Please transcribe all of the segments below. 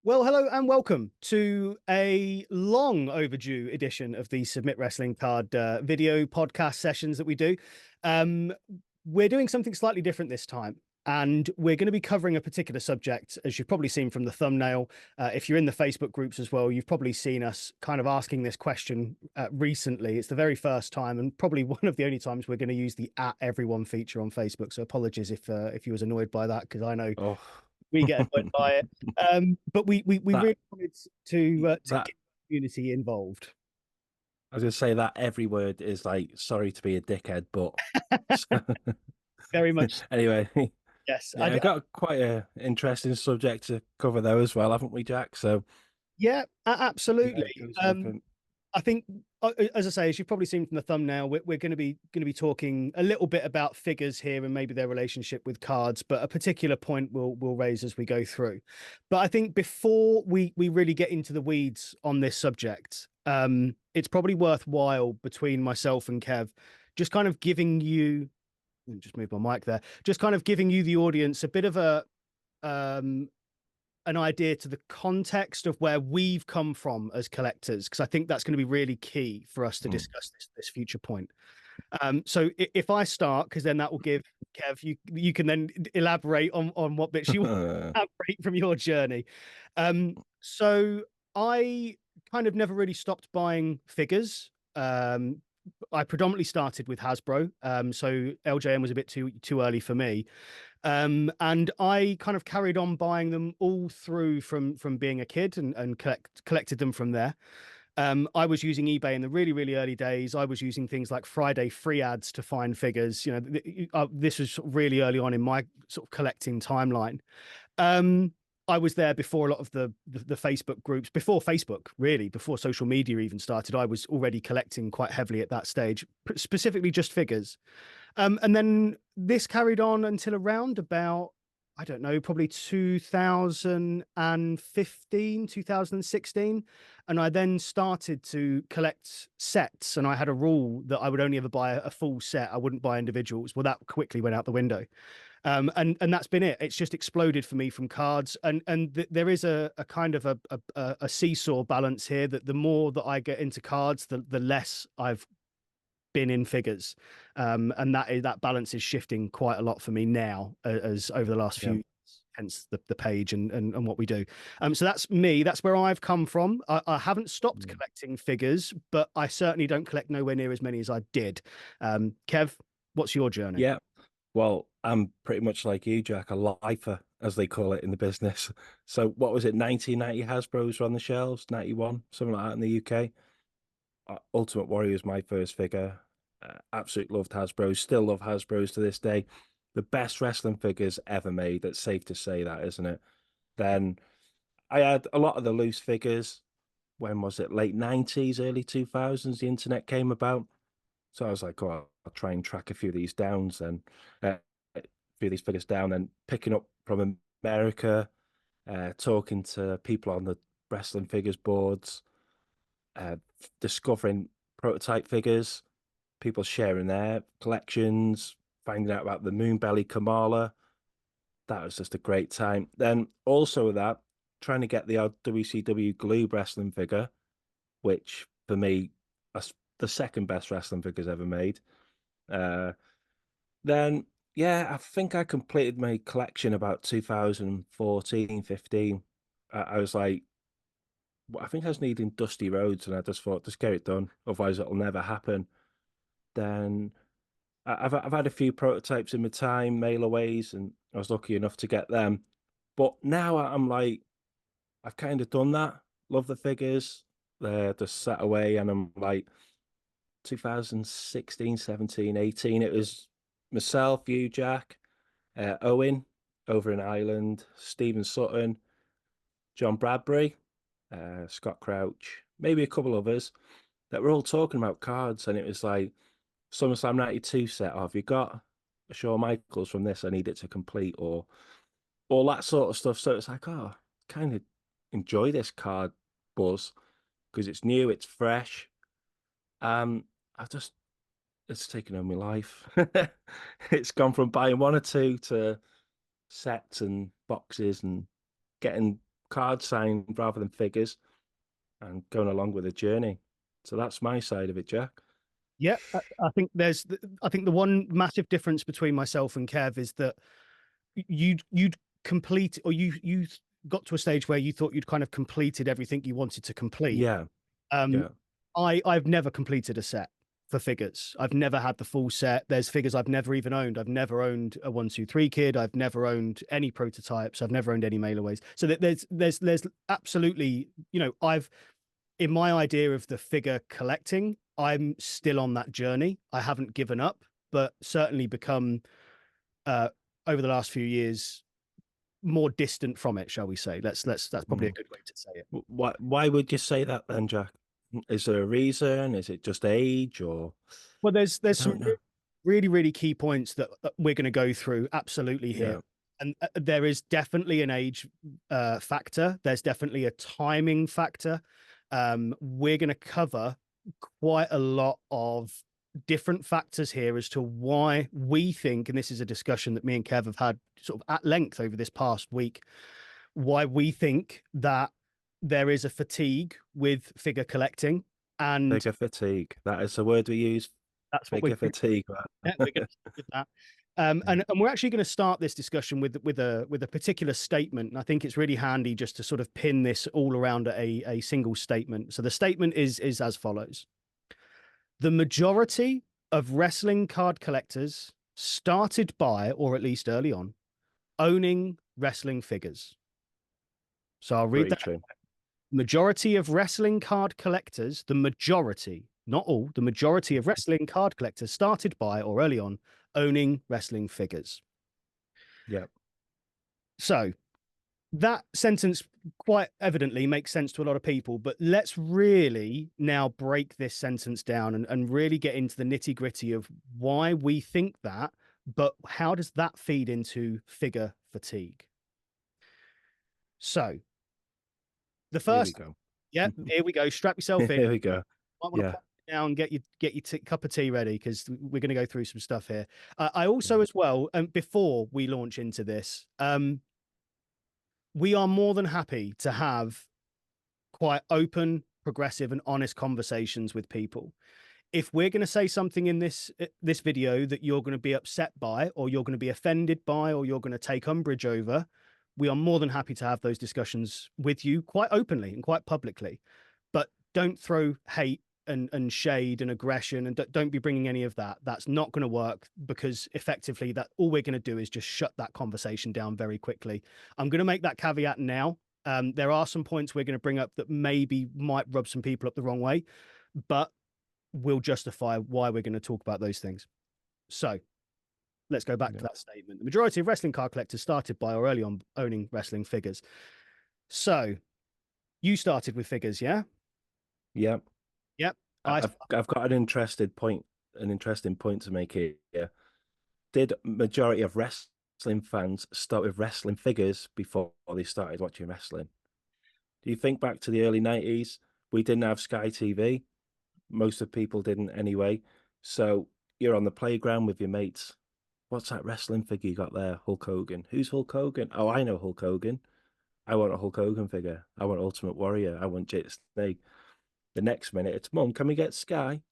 Well, hello and welcome to a long overdue edition of the Submit Wrestling Card video podcast sessions that we do. Um, we're doing something slightly different this time, and we're going to be covering a particular subject, as you've probably seen from the thumbnail. If you're in the Facebook groups as well, you've probably seen us kind of asking this question recently. It's the very first time, and probably one of the only times we're going to use the @everyone feature on Facebook. So apologies if you was annoyed by that, because I know Oh, we get annoyed by it. But we that really wanted to that get the community involved. I was gonna say that every word is like sorry to be a dickhead, but Very much, anyway, yes. yeah, I got quite a interesting subject to cover though as well, haven't we, Jack? So Yeah, yeah, absolutely. go something. I think, as I say, as you've probably seen from the thumbnail, we're going to be talking a little bit about figures here and maybe their relationship with cards, but a particular point we'll raise as we go through. But I think before we really get into the weeds on this subject, it's probably worthwhile between myself and Kev just kind of giving you, just move my mic there, just kind of giving you the audience a bit of a um an idea to the context of where we've come from as collectors, because I think that's going to be really key for us to Hmm. discuss this future point. So if I start, because then that will give Kev, you can then elaborate on what bits you want to elaborate from your journey. So I kind of never really stopped buying figures. I predominantly started with Hasbro, so LJN was a bit too early for me. And I kind of carried on buying them all through from being a kid and collected them from there. I was using eBay in the really early days. I was using things like Friday free ads to find figures. You know, this was really early on in my sort of collecting timeline. I was there before a lot of the Facebook groups, before Facebook, really, before social media even started. I was already collecting quite heavily at that stage, specifically just figures. And then this carried on until around about, I don't know, probably 2015, 2016. And I then started to collect sets. And I had a rule that I would only ever buy a full set. I wouldn't buy individuals. Well, that quickly went out the window. And that's been it. It's just exploded for me from cards. And there is a kind of a seesaw balance here, that the more that I get into cards, the less I've been in figures, and that balance is shifting quite a lot for me now, as over the last few Yeah. years, hence the page and what we do. So that's me. That's where I've come from. I haven't stopped Mm. collecting figures, but I certainly don't collect nowhere near as many as I did. Kev, what's your journey? Yeah. Well, I'm pretty much like you, Jack, a lifer, as they call it in the business. So what was it, 1990 Hasbro's were on the shelves, 91, something like that in the UK. Ultimate Warrior is my first figure. Absolutely loved Hasbro's, still love Hasbro's to this day. The best wrestling figures ever made. It's safe to say that, isn't it? Then I had a lot of the loose figures. When was it? Late 90s, early 2000s, the internet came about. So I was like, oh, I'll try and track a few of these downs and a few of these figures down and picking up from America, talking to people on the wrestling figures boards, uh, discovering prototype figures, people sharing their collections, finding out about the Moonbelly Kamala. That was just a great time. Then also with that, trying to get the odd WCW glue wrestling figure, which for me, that's the second best wrestling figures ever made. Uh, then, yeah, I think I completed my collection about 2014, 15. I was like, I think I was needing Dusty Roads, and I just thought, just get it done. Otherwise, it'll never happen. Then I've had a few prototypes in my time, mailaways, and I was lucky enough to get them. But now I'm like, I've kind of done that. Love the figures. They're just set away, and I'm like, 2016, 17, 18. It was myself, you, Jack, Owen over in Ireland, Stephen Sutton, John Bradbury, Scott Crouch, maybe a couple others that were all talking about cards. And it was like SummerSlam 92 set. Oh, have you got a Shawn Michaels from this? I need it to complete, or all that sort of stuff. So it's like, oh, kind of enjoy this card buzz because it's new, it's fresh. I just it's taken over my life. It's gone from buying one or two to sets and boxes and getting cards signed rather than figures, and going along with the journey. So that's my side of it, Jack. Yeah, I think I think the one massive difference between myself and Kev is that you'd complete, or you got to a stage where you thought you'd kind of completed everything you wanted to complete. Yeah, Um, yeah, I've never completed a set for figures. I've never had the full set. There's figures I've never even owned. I've never owned a 123 kid. I've never owned any prototypes. I've never owned any mailerways. So there's absolutely, I've, in my idea of the figure collecting, I'm still on that journey. I haven't given up, but certainly become uh over the last few years more distant from it, shall we say. That's probably a mm. good way to say it. Why would you say that then, Jack? Is there a reason? Is it just age, or Well, I there's some don't know. really, really key points that we're going to go through absolutely here. Yeah, And there is definitely an age factor. There's definitely a timing factor. We're going to cover quite a lot of different factors here as to why we think, and this is a discussion that me and Kev have had sort of at length over this past week, why we think that there is a fatigue with figure collecting. And figure fatigue. That is the word we use. that's what we're Figure fatigue. Right? yeah, we're going to start with that. Yeah. And we're actually going to start this discussion with a particular statement. And I think it's really handy just to sort of pin this all around a single statement. So the statement is as follows: the majority of wrestling card collectors started by, or at least early on, owning wrestling figures. So I'll read Pretty that. true. Majority of wrestling card collectors, the majority, not all, the majority of wrestling card collectors started by or early on owning wrestling figures. Yeah. So that sentence quite evidently makes sense to a lot of people, but let's really now break this sentence down and really get into the nitty gritty of why we think that, but how does that feed into figure fatigue? So the Here we first, go. yeah, here we go. Strap yourself in. Here we go. Might want to Yeah. pop it down, get your cup of tea ready because we're going to go through some stuff here. I also, Yeah. as well, and before we launch into this, we are more than happy to have quite open, progressive, and honest conversations with people. If we're going to say something in this video that you're going to be upset by, or you're going to be offended by, or you're going to take umbrage over, we are more than happy to have those discussions with you quite openly and quite publicly. But don't throw hate and shade and aggression, and don't be bringing any of that. That's not going to work, because effectively that all we're going to do is just shut that conversation down very quickly. I'm going to make that caveat now. There are some points we're going to bring up that maybe might rub some people up the wrong way, but we'll justify why we're going to talk about those things. So let's go back to Yeah. that statement. The majority of wrestling card collectors started by or early on owning wrestling figures. So you started with figures, yeah? Yeah. Yep. I've got an interesting point to make here. Did majority of wrestling fans start with wrestling figures before they started watching wrestling? Do you think back to the early 90s? We didn't have Sky TV. Most of people didn't anyway. So you're on the playground with your mates. What's that wrestling figure you got there? Hulk Hogan. Who's Hulk Hogan? Oh, I know Hulk Hogan. I want a Hulk Hogan figure. I want Ultimate Warrior. I want Jake Snake. The next minute, it's Mum, can we get Sky?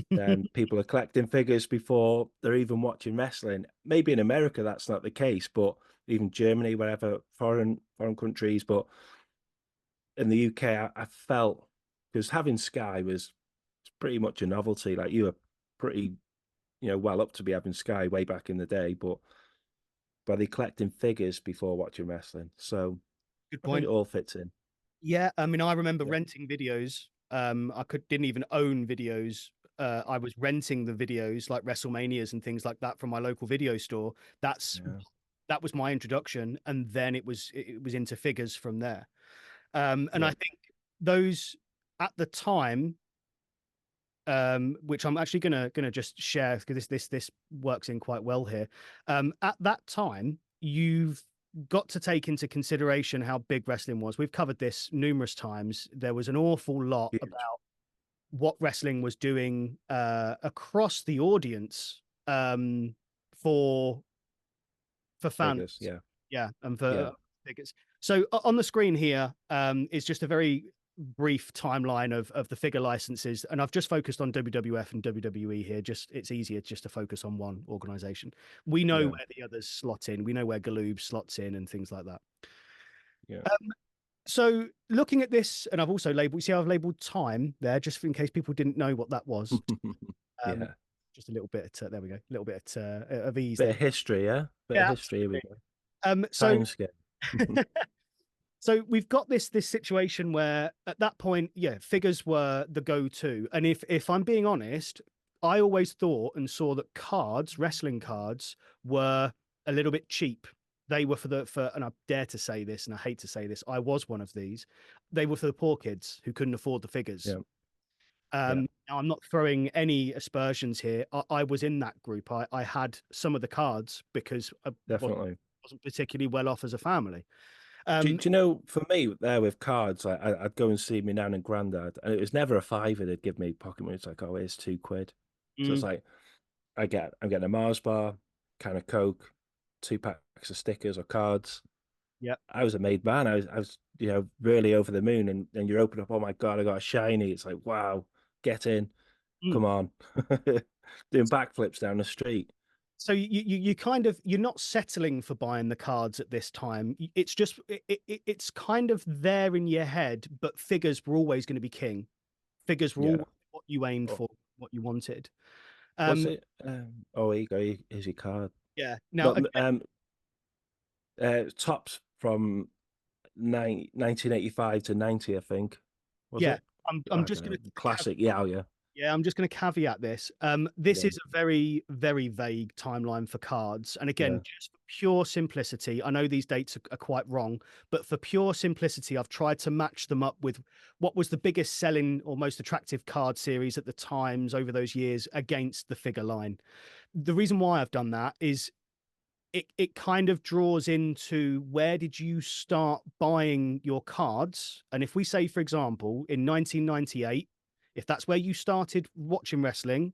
Then people are collecting figures before they're even watching wrestling. Maybe in America that's not the case, but even Germany, wherever, foreign countries. But in the UK, I felt, because having Sky was pretty much a novelty. Like, you were pretty, well up to be having Sky way back in the day, but they collecting figures before watching wrestling. So Good I think it point. all fits in. Yeah, I mean, I remember Yeah, renting videos. I didn't even own videos. I was renting the videos like WrestleManias and things like that from my local video store. yeah, That was my introduction, and then it was into figures from there. And I yeah, think those at the time, which I'm actually gonna just share because this works in quite well here. At that time, you've got to take into consideration how big wrestling was. We've covered this numerous times. There was an awful lot huge about what wrestling was doing across the audience, for fans. figures. Yeah, Yeah, and yeah, for figures. So on the screen here is just a very brief timeline of the figure licenses, and I've just focused on WWF and WWE here. Just it's easier just to focus on one organization. We know Yeah, where the others slot in. We know where Galoob slots in and things like that. yeah, So looking at this, and I've also labeled. See, how I've labeled time there, just in case people didn't know what that was. Um, yeah. just a little bit. There we go. A little bit of ease Bit there. of history, yeah. Bit of Yeah, history. Here we absolutely. go. So Time scale. so we've got this situation where at that point, yeah, figures were the go-to. And if I'm being honest, I always thought and saw that cards, wrestling cards, were a little bit cheap. They were for and I dare to say this, and I hate to say this, I was one of these. They were for the poor kids who couldn't afford the figures. Yeah, yeah, Now I'm not throwing any aspersions here. I was in that group. I had some of the cards because I definitely. wasn't particularly well off as a family. Do you know, for me, there with cards, like I'd go and see my nan and granddad, and it was never a fiver they'd give me pocket money. It's like, oh, here's £2. So mm, it's like, I'm getting a Mars bar, can of Coke, 2 packs of stickers or cards. yeah. I was a made man. I was really over the moon. And you open up, oh my God, I got a shiny. It's like, wow, get in, Mm. come on. Doing backflips down the street. So you kind of you're not settling for buying the cards at this time. It's just it's kind of there in your head, but figures were always going to be king. Figures were Yeah. always what you aimed Oh, for, what you wanted. was Um, it? Oh, here you go. Here's your card. yeah. Now But again, tops from 1985 to 90, I think. Was yeah. it? I'm I just don't going know. to Classic. Yeah, oh, yeah. Yeah, I'm just going to caveat this. This Yeah. is a very, very vague timeline for cards. And again, Yeah. just for pure simplicity, I know these dates are quite wrong, but for pure simplicity, I've tried to match them up with what was the biggest selling or most attractive card series at the times over those years against the figure line. The reason why I've done that is it kind of draws into where did you start buying your cards? And if we say, for example, in 1998, if that's where you started watching wrestling,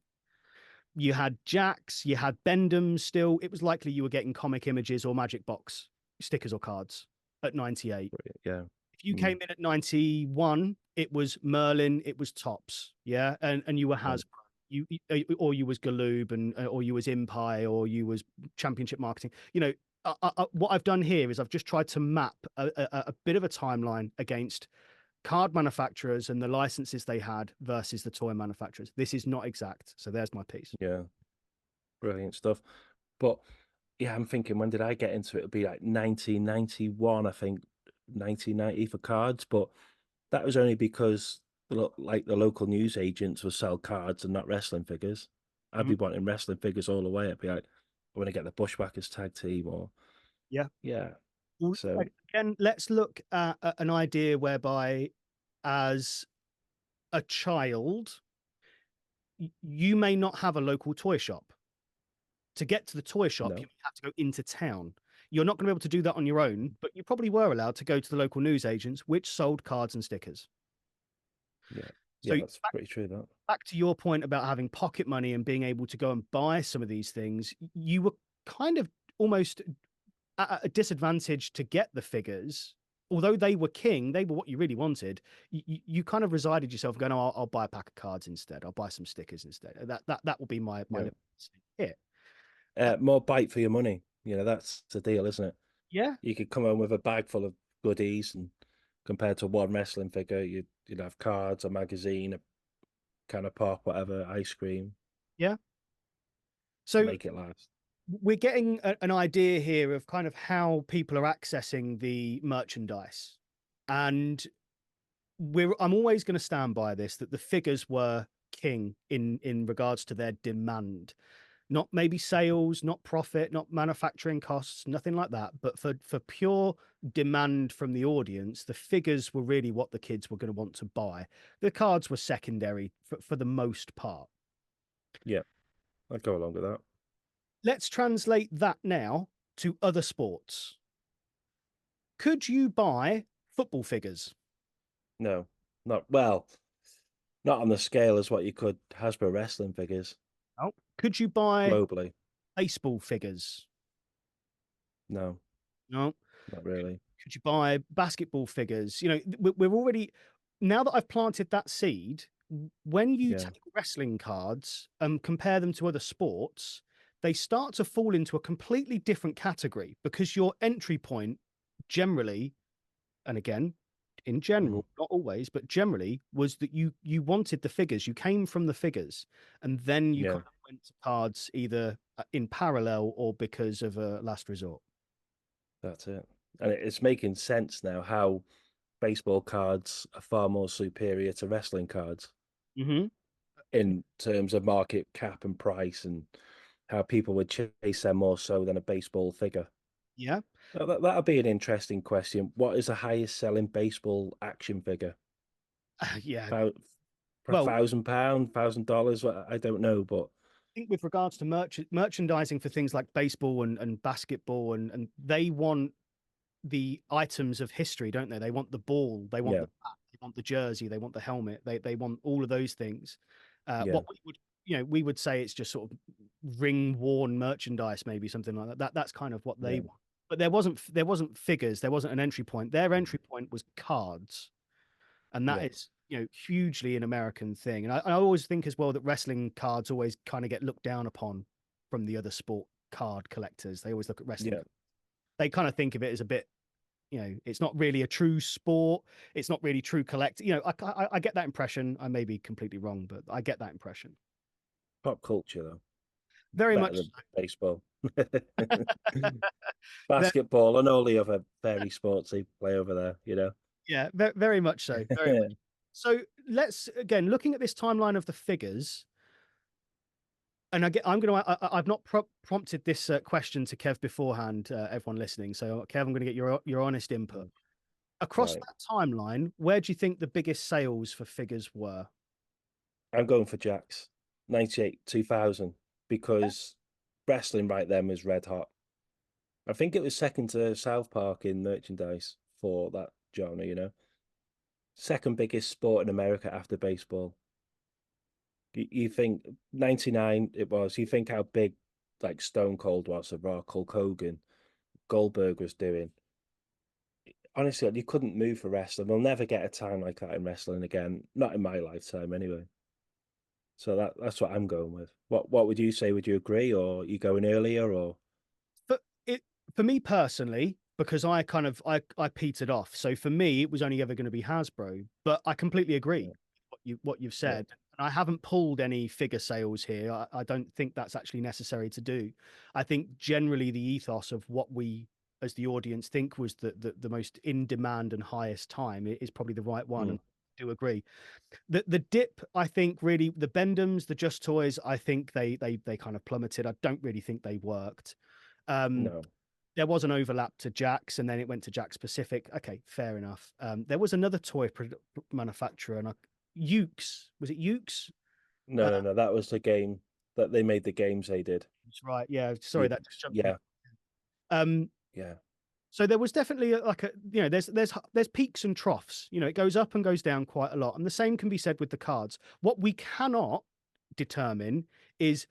you had Jacks, you had Bendham still, it was likely you were getting comic images or magic box stickers or cards at 98. Yeah. If you Mm, came in at 91, it was Merlin, it was Tops, yeah, and you were yeah. Hasbro, or you was Galoob, and or you was Empire, or you was Championship Marketing. What I've done here is I've just tried to map a bit of a timeline against card manufacturers and the licenses they had versus the toy manufacturers. This is not exact, so there's my piece. Yeah. Brilliant stuff. But yeah, I'm thinking, when did I get into it? It'll be like 1991, I think, 1990 for cards. But that was only because like the local news agents would sell cards and not wrestling figures. I'd Mhm. be wanting wrestling figures all the way. I'd be like, I want to get the Bushwhackers tag team, or Yeah. yeah. Well, So again, let's look at an idea whereby, as a child, you may not have a local toy shop. To get to the toy shop, you no, have to go into town. You're not going to be able to do that on your own, but you probably were allowed to go to the local newsagents, which sold cards and stickers. yeah, So yeah, that's pretty true. That back to your point about having pocket money and being able to go and buy some of these things, you were kind of almost at a disadvantage to get the figures. Although they were king, they were what you really wanted. You kind of resided yourself going, "Oh, I'll buy a pack of cards instead. I'll buy some stickers instead." That will be my yeah, little hit. more bite for your money. That's the deal, isn't it? Yeah, You could come home with a bag full of goodies, and compared to one wrestling figure, you'd have cards, a magazine, a can of pop, whatever, ice cream, yeah. So make it last. we're getting an idea here of kind of how people are accessing the merchandise, and I'm always going to stand by this, that the figures were king in regards to their demand, not maybe sales, not profit, not manufacturing costs, nothing like that, but for pure demand from the audience, the figures were really what the kids were going to want to buy. The cards were secondary for the most part. Yeah, I'd go along with that. Let's translate that now to other sports. Could you buy football figures? No, not well, not on the scale as what you could Hasbro wrestling figures No. Could you buy globally. baseball figures? No, No. not really. Could you buy basketball figures? You know, we're already, now that I've planted that seed, when you Yeah. take wrestling cards and compare them to other sports, they start to fall into a completely different category because your entry point generally, and again, in Mhm. general, not always, but generally, was that you wanted the figures, you came from the figures, and then you Yeah. kind of went to cards either in parallel or because of a last resort. That's it. And it's making sense now how baseball cards are far more superior to wrestling cards Hmm. in terms of market cap and price, and how people would chase them more so than a baseball figure. Yeah. That'll be an interesting question. What is the highest selling baseball action figure? Yeah. About Well, £1,000, $1,000? I don't know, but think with regards to merchandising for things like baseball and basketball, and they want the items of history, don't they? They want the ball, they want yeah, the bat, they want the jersey, they want the helmet, they want all of those things. yeah, What we would, you know, we would say it's just sort of ring worn merchandise, maybe something like that. That's kind of what they yeah, want. But there wasn't figures, there wasn't an entry point. Their mm, entry point was cards, and that yeah, is, you know, hugely an American thing. And I always think as well that wrestling cards always kind of get looked down upon from the other sport card collectors. They always look at wrestling, yeah. they kind of think of it as a bit, you know, it's not really a true sport, it's not really true collect, you know. I get that impression. I may be completely wrong, but I get that impression. Pop culture though, Very better much than baseball. so. Basketball and all the other fairy sports they play over there, you know. Yeah, very much so, very much. So let's, again, looking at this timeline of the figures, and I'm going to, I've not prompted this question to Kev beforehand, everyone listening. So, Kev, I'm going to get your honest input. Across Right. that timeline, where do you think the biggest sales for figures were? I'm going for Jack's 98, 2000, because wrestling right then was red hot. I think it was second to South Park in merchandise for that genre, you know. Second biggest sport in America after baseball. You think 99 it was, you think how big like Stone Cold was, The Rock, Hulk Hogan, Goldberg was doing. Honestly, you couldn't move for wrestling. We'll never get a time like that in wrestling again. Not in my lifetime, anyway. So that's what I'm going with. What would you say? Would you agree, or you going earlier, or For it, for me personally, because I kind of I petered off. So for me, it was only ever going to be Hasbro. But I completely agree yeah, what you've yeah, said. And I haven't pulled any figure sales here. I don't think that's actually necessary to do. I think generally the ethos of what we as the audience think was the most in demand and highest time is probably the right one. mm, And I do agree. The dip, I think, really, the Bendhams, the Just Toys, I think they kind of plummeted. I don't really think they worked. Um, no, there was an overlap to Jack's, and then it went to Jack's Pacific. Okay, fair enough. There was another toy manufacturer, and Ukes, was it Ukes? no, no, no. That was the game that they made the games they did. That's right. Yeah, sorry, You, that just jumped. yeah, Um, yeah, so there was definitely like a, you know, there's peaks and troughs. You know, it goes up and goes down quite a lot, and the same can be said with the cards. What we cannot determine is,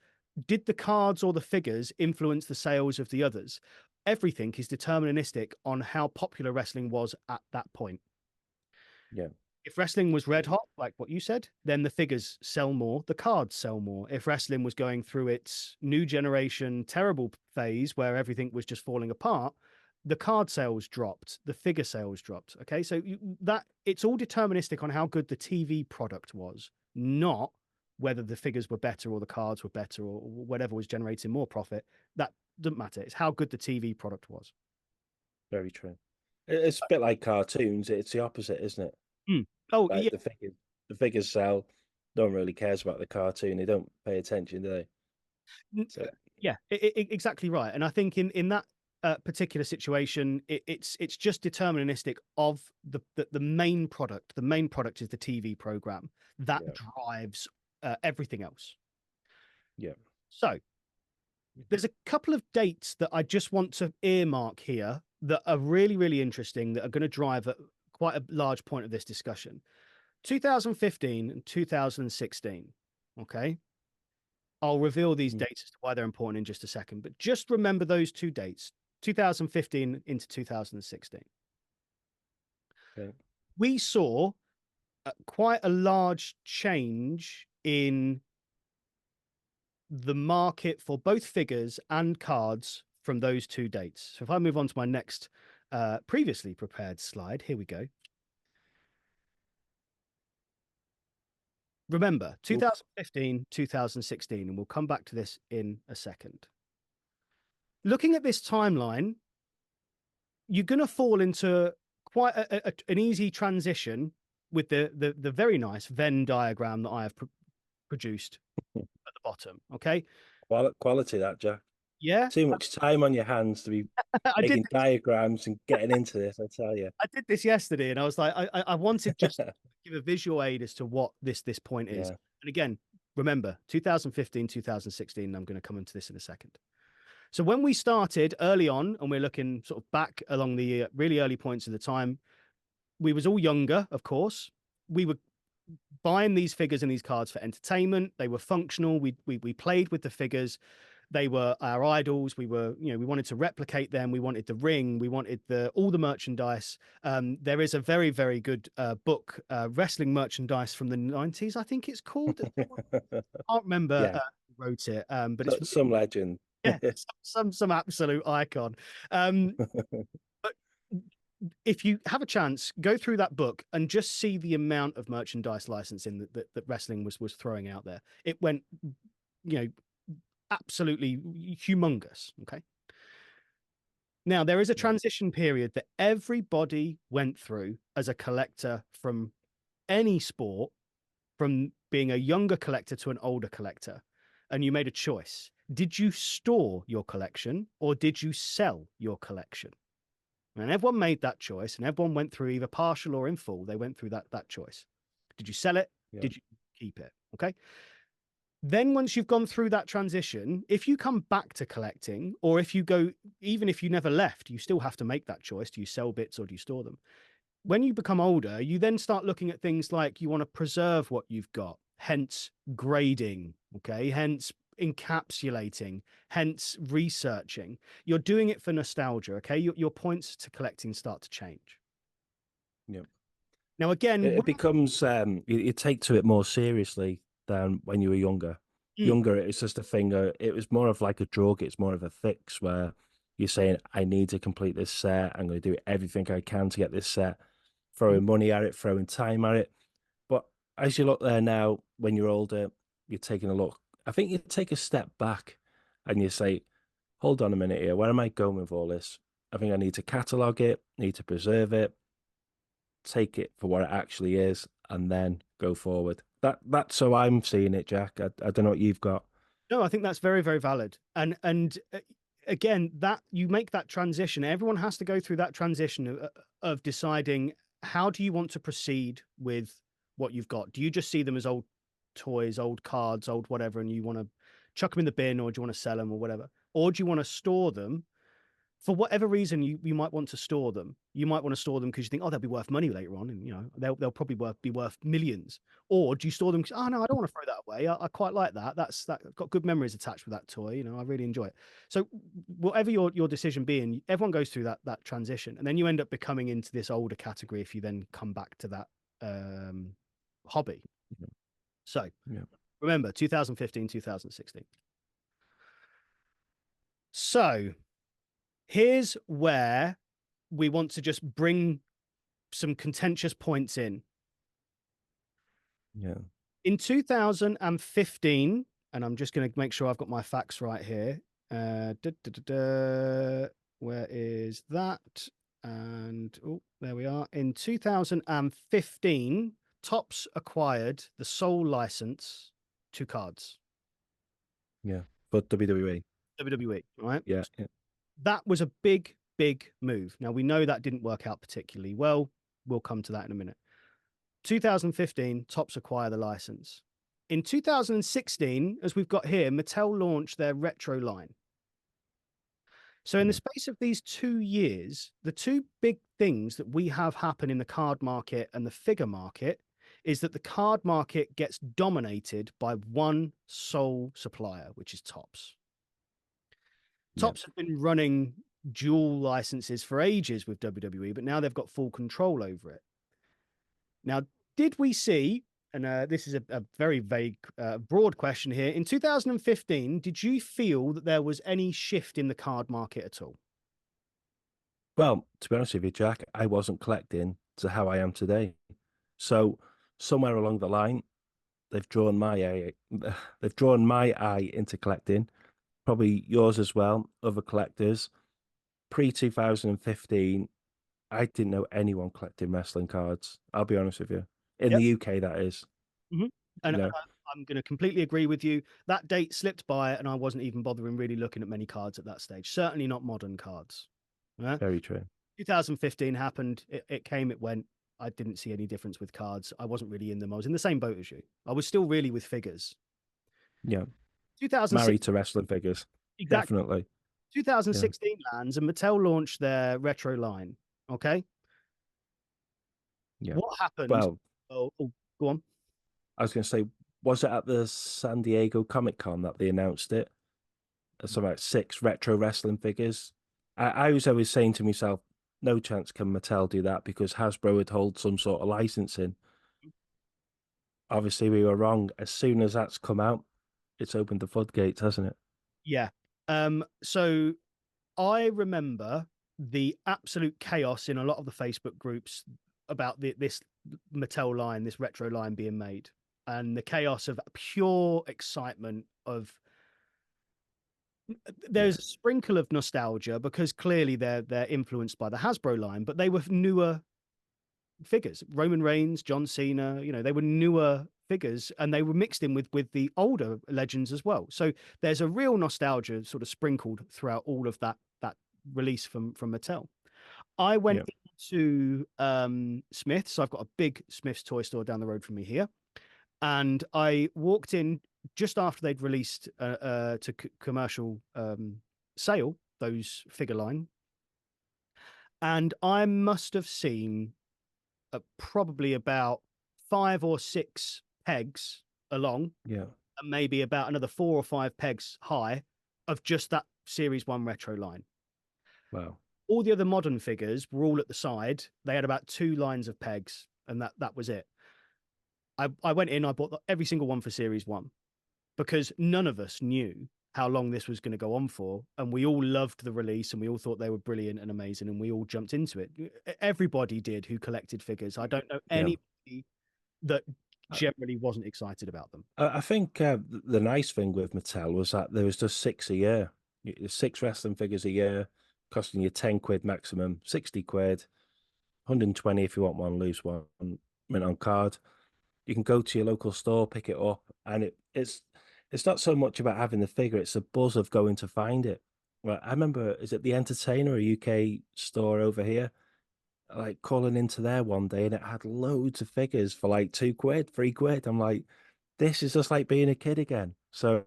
did the cards or the figures influence the sales of the others? Everything is deterministic on how popular wrestling was at that point. yeah, If wrestling was red hot, like what you said, then the figures sell more, the cards sell more. If wrestling was going through its new generation terrible phase where everything was just falling apart, the card sales dropped, the figure sales dropped. Okay, so that it's all deterministic on how good the TV product was, not whether the figures were better or the cards were better or whatever was generating more profit. That doesn't matter. It's how good the TV product was. very true. It's a bit like cartoons. It's the opposite, isn't it? Mm. Oh Like yeah. the figures sell. No one really cares about the cartoon. They don't pay attention, do they? So Yeah, exactly right. And I think in that particular situation, it's just deterministic of the main product. The main product is the TV program that yeah, drives everything else. yeah. So there's a couple of dates that I just want to earmark here that are really interesting, that are going to drive quite a large point of this discussion. 2015 and 2016. Okay. I'll reveal these Mhm. dates as to why they're important in just a second, but just remember those two dates, 2015 into 2016. Okay. We saw quite a large change in the market for both figures and cards from those two dates. So if I move on to my next previously prepared slide, here we go. Remember, 2015, 2016, and we'll come back to this in a second. Looking at this timeline, you're going to fall into quite an easy transition with the very nice Venn diagram that I have produced at the bottom. Okay. Quality that, Jack. Yeah. Too much time on your hands to be I did making diagrams and getting into this, I tell you. I did this yesterday, and I was like, I wanted just to give a visual aid as to what this point is. Yeah. And again, remember 2015, 2016. And I'm going to come into this in a second. So when we started early on, and we're looking sort of back along the really early points of the time, we was all younger, of course. We were buying these figures and these cards for entertainment. They were functional. We played with the figures. They were our idols. We were, we wanted to replicate them. We wanted the ring. We wanted all the merchandise. There is a very, very good book, wrestling merchandise from the 90s, I think it's called. I can't remember Yeah. who wrote it, but it's Some legend. yeah, some absolute icon. But if you have a chance, go through that book and just see the amount of merchandise licensing that wrestling was throwing out there. It went, absolutely humongous. Okay. Now, there is a transition period that everybody went through as a collector from any sport, from being a younger collector to an older collector, and you made a choice. Did you store your collection or did you sell your collection? And everyone made that choice, and everyone went through either partial or in full. They went through that choice. Did you sell it? Yeah. Did you keep it? Okay. Then once you've gone through that transition, if you come back to collecting, or if you go, even if you never left, you still have to make that choice. Do you sell bits or do you store them? When you become older, you then start looking at things like you want to preserve what you've got, hence grading, okay, hence encapsulating, hence researching. You're doing it for nostalgia, okay? Your points to collecting start to change. Yeah. Now, again, it becomes you take to it more seriously than when you were younger. Younger, it's just a finger. It was more of like a drug. It's more of a fix where you're saying, I need to complete this set. I'm going to do everything I can to get this set, throwing money at it, throwing time at it. But as you look there now, when you're older, you're taking a look. I think you take a step back and you say, hold on a minute here. Where am I going with all this? I think I need to catalog it, need to preserve it, take it for what it actually is, and then go forward. That's how I'm seeing it, Jack. I don't know what you've got. No, I think that's very, very valid. And again, that you make that transition. Everyone has to go through that transition of deciding how do you want to proceed with what you've got. Do you just see them as old toys, old cards, old whatever, and you want to chuck them in the bin, or do you want to sell them or whatever? Or do you want to store them? For whatever reason, you might want to store them. You might want to store them because you think, oh, they'll be worth money later on, and they'll probably be worth millions. Or do you store them because, oh no, I don't want to throw that away. I quite like that. That's got good memories attached with that toy. I really enjoy it. So whatever your decision being, everyone goes through that transition, and then you end up becoming into this older category if you then come back to that hobby. So remember 2015, 2016. So here's where we want to just bring some contentious points in. Yeah. In 2015, and I'm just going to make sure I've got my facts right here. Where is that? And oh, there we are. In 2015, Topps acquired the sole license to cards. Yeah. But WWE. WWE, right? Yeah. That was a big, big move. Now, we know that didn't work out particularly well. We'll come to that in a minute. 2015, Topps acquire the license. In 2016, as we've got here, Mattel launched their retro line. So in the space of these 2 years, the two big things that we have happen in the card market and the figure market is that the card market gets dominated by one sole supplier, which is Topps. Topps have been running dual licenses for ages with WWE, but now they've got full control over it. Now, did we see, and this is a very vague, broad question here, in 2015, did you feel that there was any shift in the card market at all? Well, to be honest with you, Jack, I wasn't collecting to how I am today. So somewhere along the line, they've drawn my eye, they've drawn my eye into collecting, probably yours as well, other collectors. Pre 2015, I didn't know anyone collecting wrestling cards. I'll be honest with you. In the Yep. UK, that is, Mhm. you And know, I'm going to completely agree with you. That date slipped by, and I wasn't even bothering really looking at many cards at that stage. Certainly not modern cards. Yeah? very true. 2015 happened. It came, it went. I didn't see any difference with cards. I wasn't really in them. I was in the same boat as you. I was still really with figures. Yeah. 2006, Married to wrestling figures. exactly. Definitely. Yeah. 2016 lands, and Mattel launched their retro line. Okay. Yeah. What happened? Well, Oh, go on. I was going to say, was it at the San Diego Comic Con that they announced it? Something like 6 retro wrestling figures. I was always saying to myself, no chance can Mattel do that because Hasbro would hold some sort of licensing. Obviously, we were wrong. As soon as that's come out, it's opened the floodgates, hasn't it? Yeah. So I remember the absolute chaos in a lot of the Facebook groups about this Mattel line, this retro line being made, and the chaos of pure excitement of Yeah. there's a sprinkle of nostalgia because clearly they're influenced by the Hasbro line, but they were newer figures. Roman Reigns, John Cena, they were newer figures and they were mixed in with the older legends as well. So there's a real nostalgia sort of sprinkled throughout all of that release from Mattel. I went Yeah. into Smith's. I've got a big Smith's toy store down the road from me here, and I walked in just after they'd released to commercial sale those figure line, and I must have seen probably about 5 or 6 pegs along, Yeah. and maybe about another 4 or 5 pegs high of just that Series 1 retro line. Wow. All the other modern figures were all at the side. They had about 2 lines of pegs, and that was it. I went in, I bought every single one for Series 1 because none of us knew how long this was going to go on for. And we all loved the release and we all thought they were brilliant and amazing. And we all jumped into it. Everybody did who collected figures. I don't know Yeah. anybody that I, generally wasn't excited about them. I think the nice thing with Mattel was that there was just 6 a year. 6 wrestling figures a year, costing you 10 quid maximum, 60 quid, 120 if you want one, lose one, mint on card. You can go to your local store, pick it up, and it's not so much about having the figure, it's the buzz of going to find it. Well, I remember, is it the Entertainer, a UK store over here? Like calling into there one day and it had loads of figures for like 2 quid, 3 quid. I'm like, this is just like being a kid again. So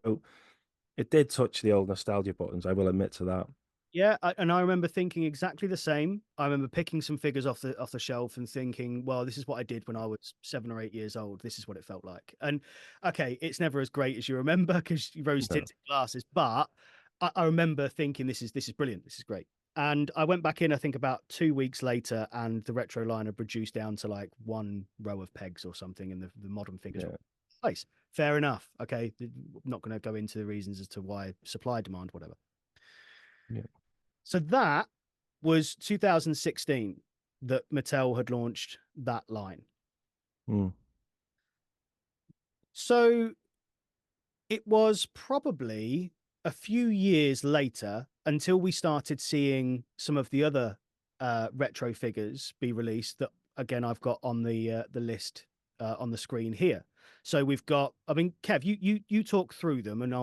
it did touch the old nostalgia buttons, I will admit to that. Yeah, and I remember thinking exactly the same. I remember picking some figures off the shelf and thinking, well, this is what I did when I was 7 or 8 years old. This is what it felt like. And okay, it's never as great as you remember because you rose No, tinted glasses, but I remember thinking this is brilliant. This is great. And I went back in, I think about 2 weeks later, and the retro line had reduced down to like one row of pegs or something, and the modern figures were yeah, place. Fair enough. Okay, I'm not going to go into the reasons as to why supply demand, whatever. yeah. So that was 2016 that Mattel had launched that line. Mm, So it was probably a few years later until we started seeing some of the other retro figures be released that again I've got on the list on the screen here. So we've got, I mean, Kev, you talk through them, and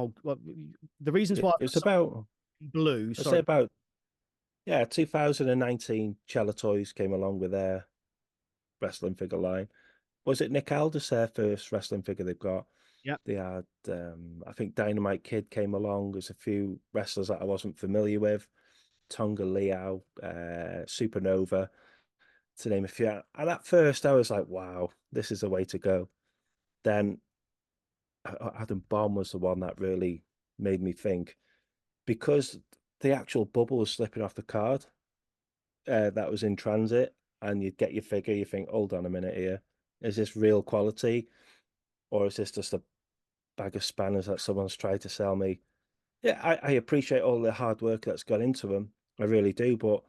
the reasons why I've got it's some about, blue. I'd say Sorry, about, yeah, 2019, Cella Toys came along with their wrestling figure line. Was it Nick Aldis, their first wrestling figure they've got? yeah, They had, I think Dynamite Kid came along. There's a few wrestlers that I wasn't familiar with. Tonga Liao, Supernova, to name a few. And at first, I was like, wow, this is the way to go. Then Adam Bomb was the one that really made me think because the actual bubble was slipping off the card that was in transit, and you'd get your figure, you think, hold on a minute here, is this real quality, or is this just a bag of spanners that someone's tried to sell me? Yeah, I appreciate all the hard work that's gone into them. I really do. But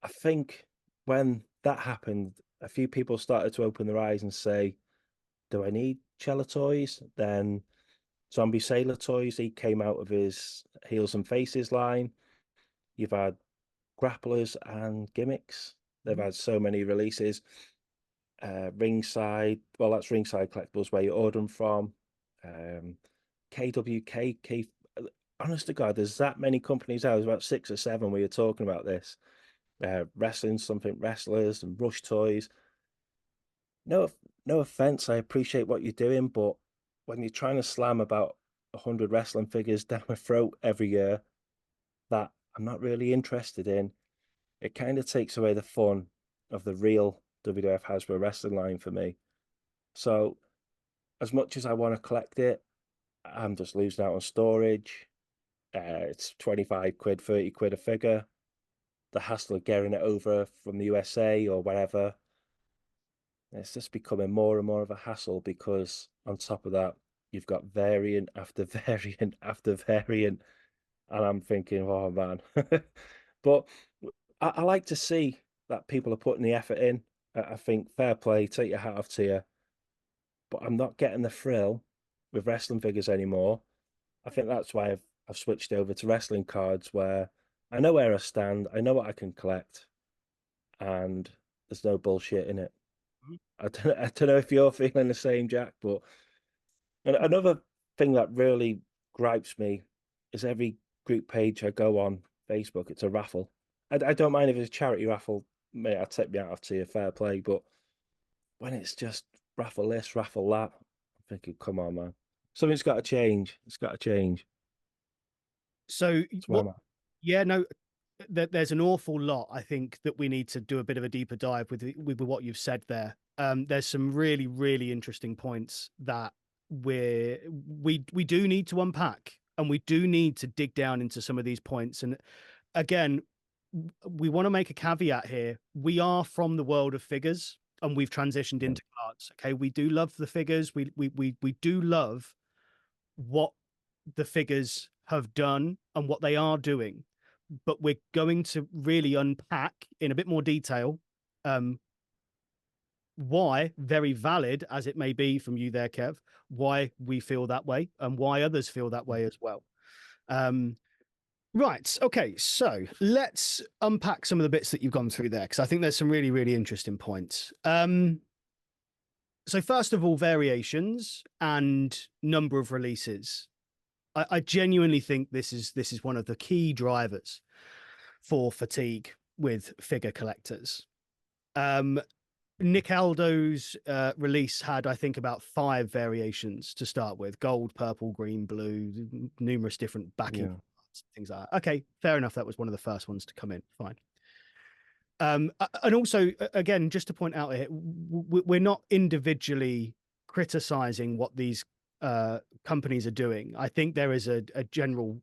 I think when that happened, a few people started to open their eyes and say, do I need Chella toys? Then Zombie Sailor toys, he came out of his Heels and Faces line. You've had grapplers and gimmicks. They've Mhm. had so many releases. Ringside, well, that's Ringside Collectibles where you order them from. Um, KWK, honest to God, there's that many companies out. There's about 6 or 7 where you're talking about this. Wrestling, something wrestlers and Rush Toys. No, no offense, I appreciate what you're doing, but when you're trying to slam about 100 wrestling figures down my throat every year, that I'm not really interested in, it kind of takes away the fun of the real WWF Hasbro wrestling line for me. So, as much as I want to collect it, I'm just losing out on storage. It's 25 quid, 30 quid a figure. The hassle of getting it over from the USA or wherever, it's just becoming more and more of a hassle because on top of that, you've got variant after variant after variant. And I'm thinking, oh man. But I like to see that people are putting the effort in. I think fair play, take your hat off to you. But I'm not getting the thrill with wrestling figures anymore. I think that's why I've switched over to wrestling cards where I know where I stand, I know what I can collect, and there's no bullshit in it. I don't know if you're feeling the same, Jack, but another thing that really gripes me is every group page I go on Facebook, it's a raffle. I don't mind if it's a charity raffle, mate, I'll take me out to you, fair play, but when it's just raffle this, raffle that, I'm thinking, come on, man. Something's got to change. It's got to change. So That's where what? I'm at. Yeah, no, there's an awful lot I think that we need to do a bit of a deeper dive with what you've said there. There's some really really interesting points that we do need to unpack, and we do need to dig down into some of these points. And again, we want to make a caveat here. We are from the world of figures, and we've transitioned Yeah. into cards. Okay, we do love the figures. We do love what the figures have done and what they are doing, but we're going to really unpack in a bit more detail um, why, very valid as it may be from you there, Kev, why we feel that way and why others feel that way as well. Um, right. Okay. So let's unpack some of the bits that you've gone through there, because I think there's some really, really interesting points. So first of all, variations and number of releases. I genuinely think this is one of the key drivers for fatigue with figure collectors. Um, Nick Aldo's release had, I think, about 5 variations to start with: gold, purple, green, blue, numerous different backing Yeah. things like that. Okay, fair enough. That was one of the first ones to come in. Fine. And also, again, just to point out here, we're not individually criticizing what these companies are doing. I think there is a general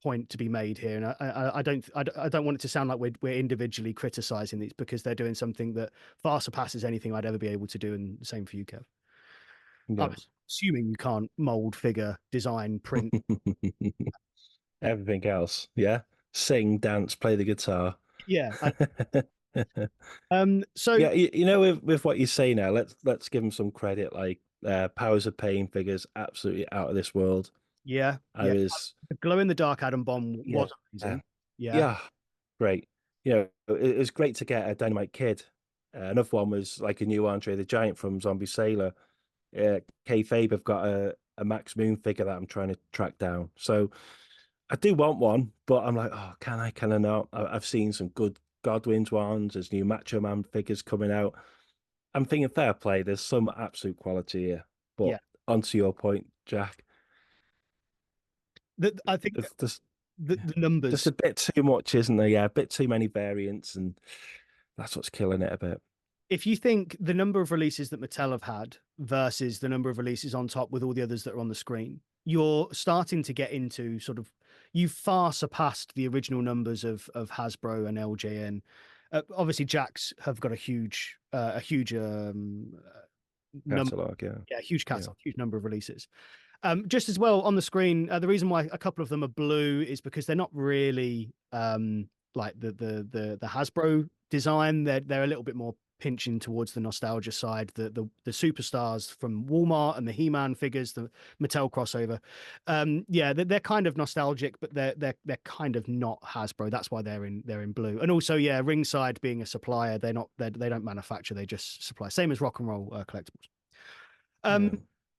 point to be made here, and I don't want it to sound like we're individually criticizing these, because they're doing something that far surpasses anything I'd ever be able to do, and the same for you, Kev. I'm Yeah. assuming you can't mold, figure, design, print. Everything else. Yeah. Sing, dance, play the guitar. Yeah. So Yeah, you know, with what you say now, let's give them some credit. Like Powers of Pain figures, absolutely out of this world. yeah, I yeah. was, The glow in the dark Atom Bomb yeah, was amazing. Yeah, yeah, great. You know, it was great to get a Dynamite Kid. Another one was like a new Andre the Giant from Zombie Sailor. Kayfabe have got a Max Moon figure that I'm trying to track down. So I do want one, but I'm like, oh, can I? Can I not? I've seen some good Godwin's ones. There's new Macho Man figures coming out. I'm thinking fair play. There's some absolute quality here. But yeah. onto your point, Jack, I think there's the just numbers. a bit too much, isn't there? Yeah, a bit too many variants, and that's what's killing it a bit. if you think the number of releases that Mattel have had versus the number of releases on top with all the others that are on the screen, you're starting to get into sort of, you've far surpassed the original numbers of Hasbro and LJN. Obviously, Jax have got a huge number, Catalog, yeah. yeah, huge Yeah. catalog, huge number of releases. Just as well on the screen, the reason why a couple of them are blue is because they're not really like the Hasbro design. They're a little bit more pinching towards the nostalgia side. The superstars from Walmart and the He-Man figures, the Mattel crossover. Yeah, they're kind of nostalgic, but they're kind of not Hasbro. That's why they're in blue. And also, yeah, Ringside being a supplier, they don't manufacture, they just supply. Same as Rock and Roll Collectibles. Yeah.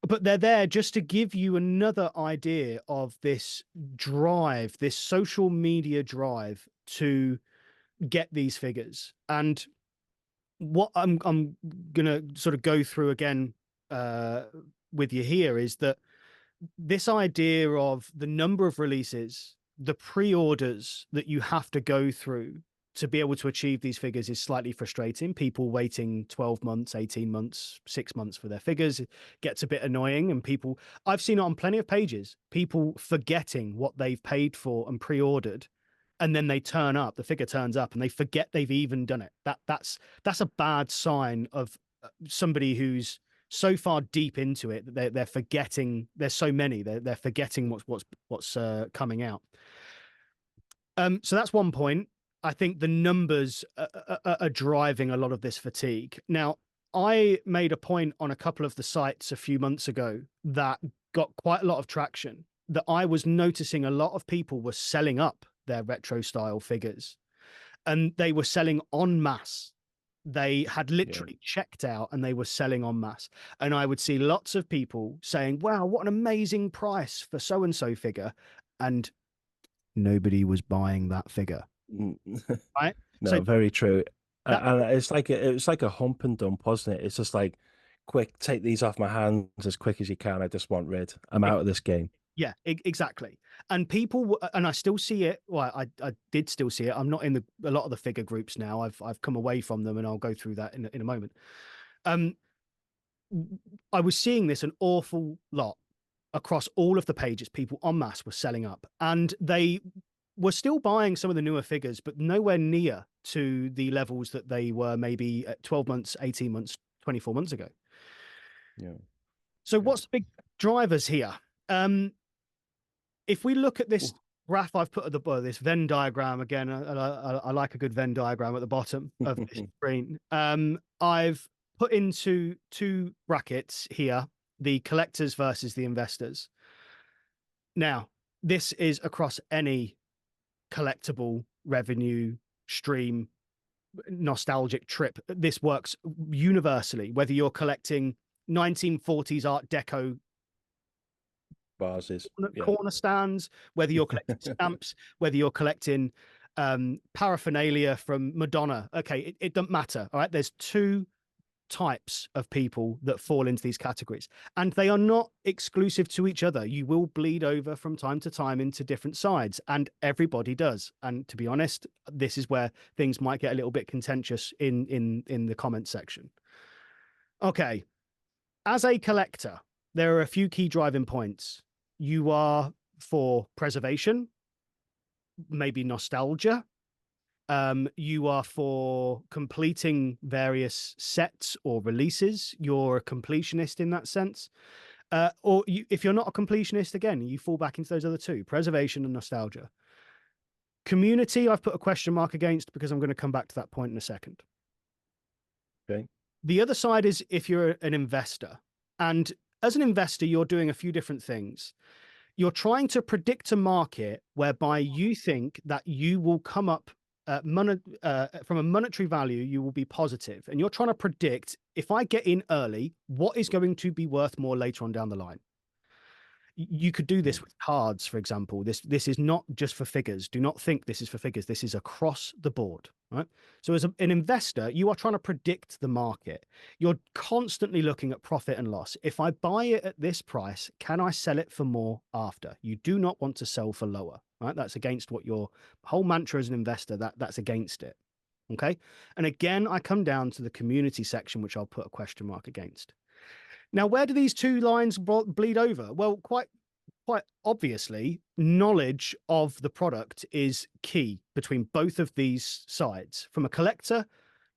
But they're there just to give you another idea of this drive, this social media drive to get these figures. And what I'm gonna sort of go through again with you here is that this idea of the number of releases, the pre-orders that you have to go through to be able to achieve these figures is slightly frustrating. People waiting 12 months, 18 months, 6 months for their figures gets a bit annoying. And people, I've seen it on plenty of pages, people forgetting what they've paid for and pre-ordered. And then they turn up, the figure turns up and they forget they've even done it. That's a bad sign of somebody who's so far deep into it that they're forgetting. There's so many, they're forgetting what's coming out. So that's one point. I think the numbers are driving a lot of this fatigue. Now, I made a point on a couple of the sites a few months ago that got quite a lot of traction, that I was noticing a lot of people were selling up their retro style figures, and they were selling en masse. They had literally checked out and they were selling en masse. And I would see lots of people saying, wow, what an amazing price for so-and-so figure. And nobody was buying that figure. Right. No, So very true. that, And it's like a hump and dump, wasn't it? It's just like, quick, take these off my hands as quick as you can. I just want rid. I'm out of this game. yeah, exactly. And people, and I still see it. Well, I did still see it. I'm not in a lot of the figure groups now. I've come away from them, and I'll go through that in a moment. I was seeing this an awful lot across all of the pages. People en masse were selling up, and they were still buying some of the newer figures, but nowhere near to the levels that they were maybe at 12 months, 18 months, 24 months ago. Yeah. So what's the big drivers here? If we look at this graph I've put at the bottom, this Venn diagram again, I like a good Venn diagram at the bottom of this screen. I've put into two brackets here, the collectors versus the investors. Now, this is across any collectible revenue stream, nostalgic trip. This works universally, whether you're collecting 1940s Art Deco vases, corner stands, whether you're collecting stamps, whether you're collecting paraphernalia from Madonna. Okay, it doesn't matter. All right, there's two types of people that fall into these categories, and they are not exclusive to each other. You will bleed over from time to time into different sides, and everybody does. And to be honest, this is where things might get a little bit contentious in the comment section. Okay, as a collector, there are a few key driving points. You are for preservation, maybe nostalgia. You are for completing various sets or releases. You're a completionist in that sense. Or if you're not a completionist, again, you fall back into those other two, preservation and nostalgia. Community, I've put a question mark against because I'm going to come back to that point in a second. Okay. The other side is if you're an investor. And as an investor, you're doing a few different things. You're trying to predict a market whereby you think that you will come up from a monetary value, you will be positive. And you're trying to predict, if I get in early, what is going to be worth more later on down the line. You could do this with cards, for example. This is not just for figures. Do not think this is for figures. This is across the board, right? So as an investor, you are trying to predict the market. You're constantly looking at profit and loss. If I buy it at this price, can I sell it for more after? You do not want to sell for lower, right? That's against what your whole mantra as an investor, that's against it. Okay. And again, I come down to the community section, which I'll put a question mark against. Now, where do these two lines bleed over? Well, quite obviously, knowledge of the product is key between both of these sides. From a collector,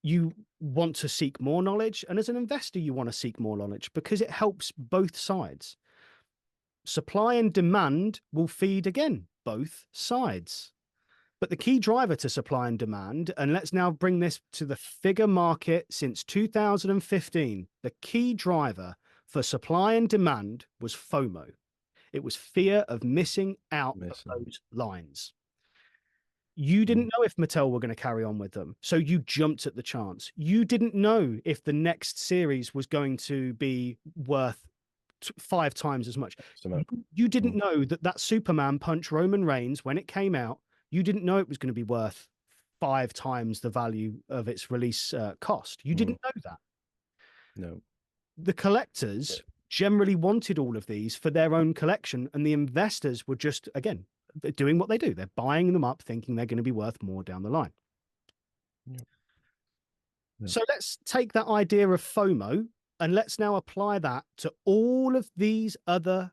you want to seek more knowledge, and as an investor, you want to seek more knowledge because it helps both sides. Supply and demand will feed again both sides. But the key driver to supply and demand, and let's now bring this to the figure market since 2015, the key driver for supply and demand was FOMO. It was fear of missing out of those lines. You didn't know if Mattel were going to carry on with them, so you jumped at the chance. You didn't know if the next series was going to be worth 5 times as much. You didn't know that Superman punch Roman Reigns, when it came out, you didn't know it was going to be worth 5 times the value of its release cost. You didn't know that. No. The collectors generally wanted all of these for their own collection, and the investors were just, again, doing what they do. They're buying them up thinking they're going to be worth more down the line. Yeah. So let's take that idea of FOMO and let's now apply that to all of these other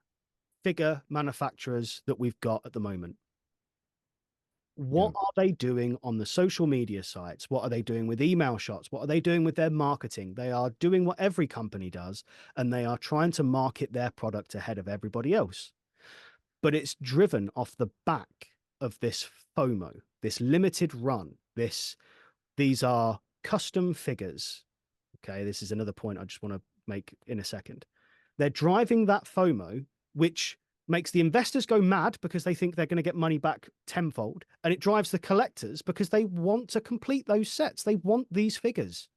figure manufacturers that we've got at the moment. What are they doing on the social media sites? What are they doing with email shots? What are they doing with their marketing? They are doing what every company does, and they are trying to market their product ahead of everybody else. But it's driven off the back of this FOMO, this limited run. These are custom figures. Okay, this is another point I just want to make in a second. They're driving that FOMO, which makes the investors go mad because they think they're going to get money back tenfold. And it drives the collectors because they want to complete those sets. They want these figures.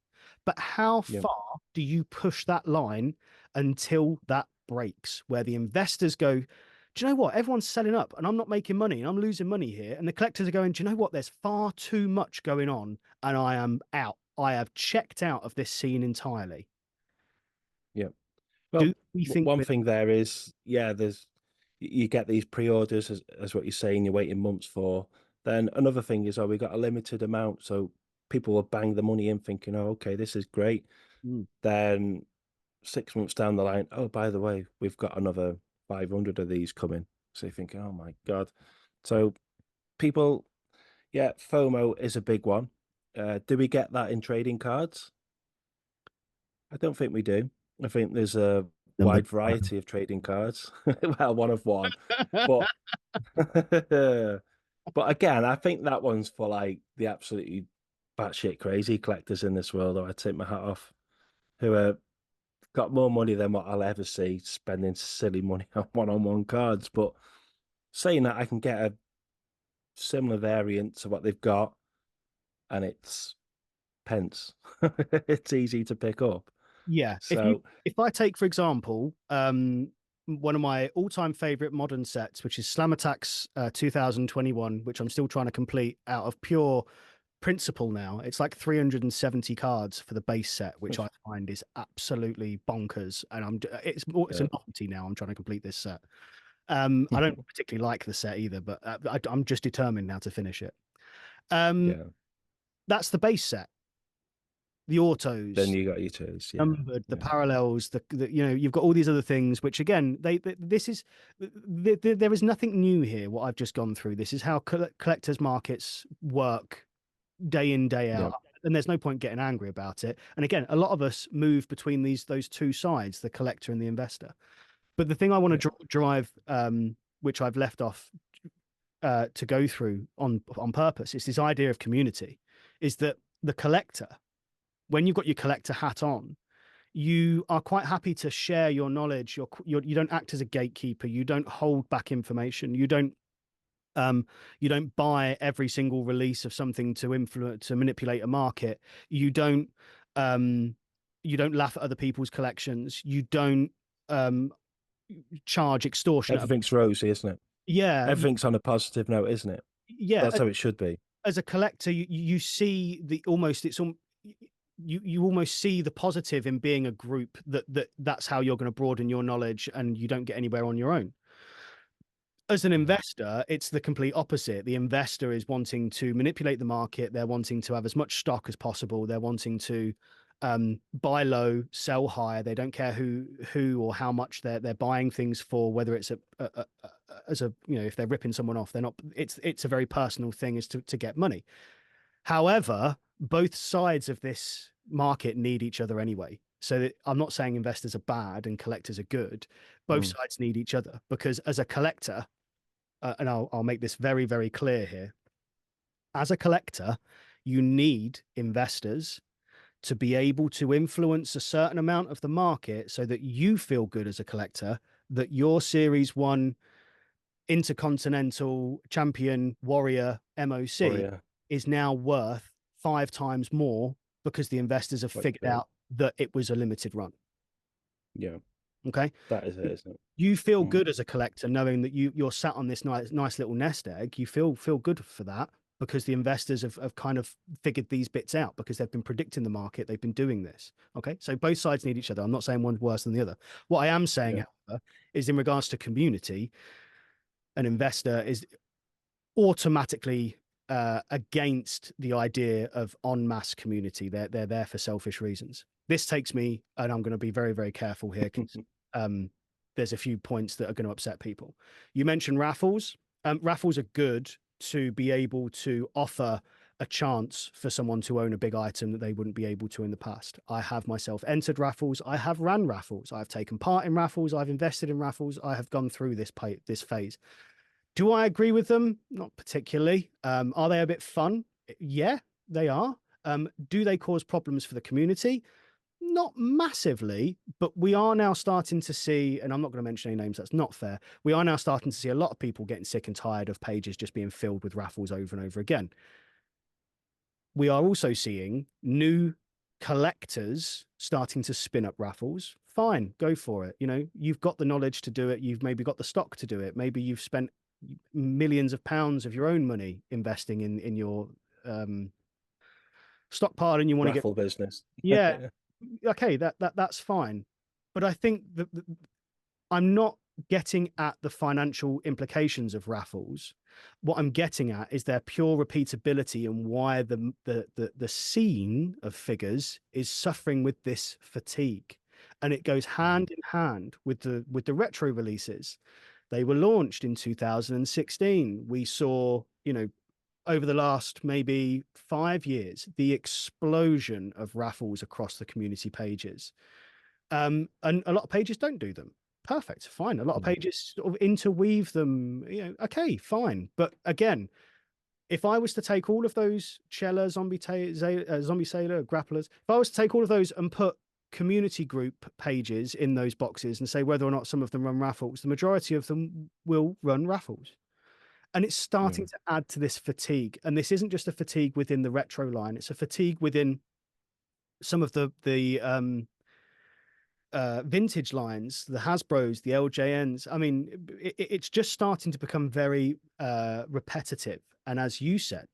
But how far do you push that line until that breaks, where the investors go, do you know what? Everyone's selling up and I'm not making money and I'm losing money here. And the collectors are going, do you know what? There's far too much going on and I am out. I have checked out of this scene entirely. Yeah. Well, one thing there is, you get these pre-orders as what you're saying, you're waiting months for. Then another thing is, we got a limited amount, so people will bang the money in thinking, oh, okay, this is great. Then 6 months down the line, oh, by the way, we've got another 500 of these coming. So you think, oh my God. So people, FOMO is a big one. Do we get that in trading cards? I don't think we do. I think there's a wide variety of trading cards. Well, one of one. But but again, I think that one's for like the absolutely batshit crazy collectors in this world. I take my hat off, who are got more money than what I'll ever see spending silly money on one-on-one cards. But saying that, I can get a similar variant to what they've got, and it's pence. It's easy to pick up. Yeah. So if I take, for example, one of my all-time favorite modern sets, which is Slam Attacks 2021, which I'm still trying to complete out of pure principle now. It's like 370 cards for the base set, which I find is absolutely bonkers. And it's a novelty now. I'm trying to complete this set. I don't particularly like the set either, but I'm just determined now to finish it. That's the base set. The autos, then you got your twos, numbered, the parallels, the you've got all these other things, which again, there is nothing new here. What I've just gone through, this is how collectors markets work day in, day out. And there's no point getting angry about it. And again, a lot of us move between those two sides, the collector and the investor. But the thing I want to drive, which I've left off to go through on purpose, is this idea of community. Is that the collector, when you've got your collector hat on, you are quite happy to share your knowledge. You don't act as a gatekeeper. You don't hold back information. You don't buy every single release of something to manipulate a market. You don't laugh at other people's collections. You don't charge extortionate. Everything's rosy, isn't it? Yeah, everything's on a positive note, isn't it? Yeah, that's how it should be. As a collector, you see you almost see the positive in being a group that's how you're going to broaden your knowledge, and you don't get anywhere on your own. As an investor, it's the complete opposite. The investor is wanting to manipulate the market. They're wanting to have as much stock as possible. They're wanting to buy low, sell high. They don't care who or how much they're buying things for. Whether it's as a if they're ripping someone off, they're not. It's a very personal thing, is to get money. However, both sides of this market need each other anyway. So I'm not saying investors are bad and collectors are good. Both sides need each other, because as a collector, and I'll make this very, very clear here. As a collector, you need investors to be able to influence a certain amount of the market so that you feel good as a collector that your Series 1 Intercontinental Champion Warrior Oh MOC yeah, is now worth 5 times more because the investors have like figured out that it was a limited run. yeah, Okay. that is it, isn't it? You feel Mm. good as a collector knowing that you're sat on this nice little nest egg. You feel good for that because the investors have kind of figured these bits out because they've been predicting the market. They've been doing this. Okay. So both sides need each other. I'm not saying one's worse than the other. What I am saying, Yeah. however, is in regards to community, an investor is automatically against the idea of en masse community. They're there for selfish reasons. This takes me, and I'm going to be very, very careful here because there's a few points that are going to upset people. You mentioned raffles. Raffles are good to be able to offer a chance for someone to own a big item that they wouldn't be able to in the past. I have myself entered raffles. I have ran raffles. I've taken part in raffles. I've invested in raffles. I have gone through this phase. Do I agree with them? Not particularly. Are they a bit fun? Yeah, they are. Do they cause problems for the community? Not massively, but we are now starting to see, and I'm not going to mention any names, that's not fair. We are now starting to see a lot of people getting sick and tired of pages just being filled with raffles over and over again. We are also seeing new collectors starting to spin up raffles. Fine, go for it. You've got the knowledge to do it. You've maybe got the stock to do it. Maybe you've spent millions of pounds of your own money investing in your stockpile, and you want to get, Raffle business. yeah, okay, that's fine. But I think that I'm not getting at the financial implications of raffles. What I'm getting at is their pure repeatability and why the scene of figures is suffering with this fatigue. And it goes hand in hand with the retro releases. They were launched in 2016. We saw, over the last maybe 5 years, the explosion of raffles across the community pages. And a lot of pages don't do them. Perfect, fine. A lot of pages sort of interweave them. Okay, fine. But again, if I was to take all of those Chella, Zombie Sailor, Grapplers, if I was to take all of those and put community group pages in those boxes and say whether or not some of them run raffles, the majority of them will run raffles. And it's starting to add to this fatigue. And this isn't just a fatigue within the retro line, it's a fatigue within some of the vintage lines, the Hasbros, the LJNs. I mean, it's just starting to become very repetitive. And as you said,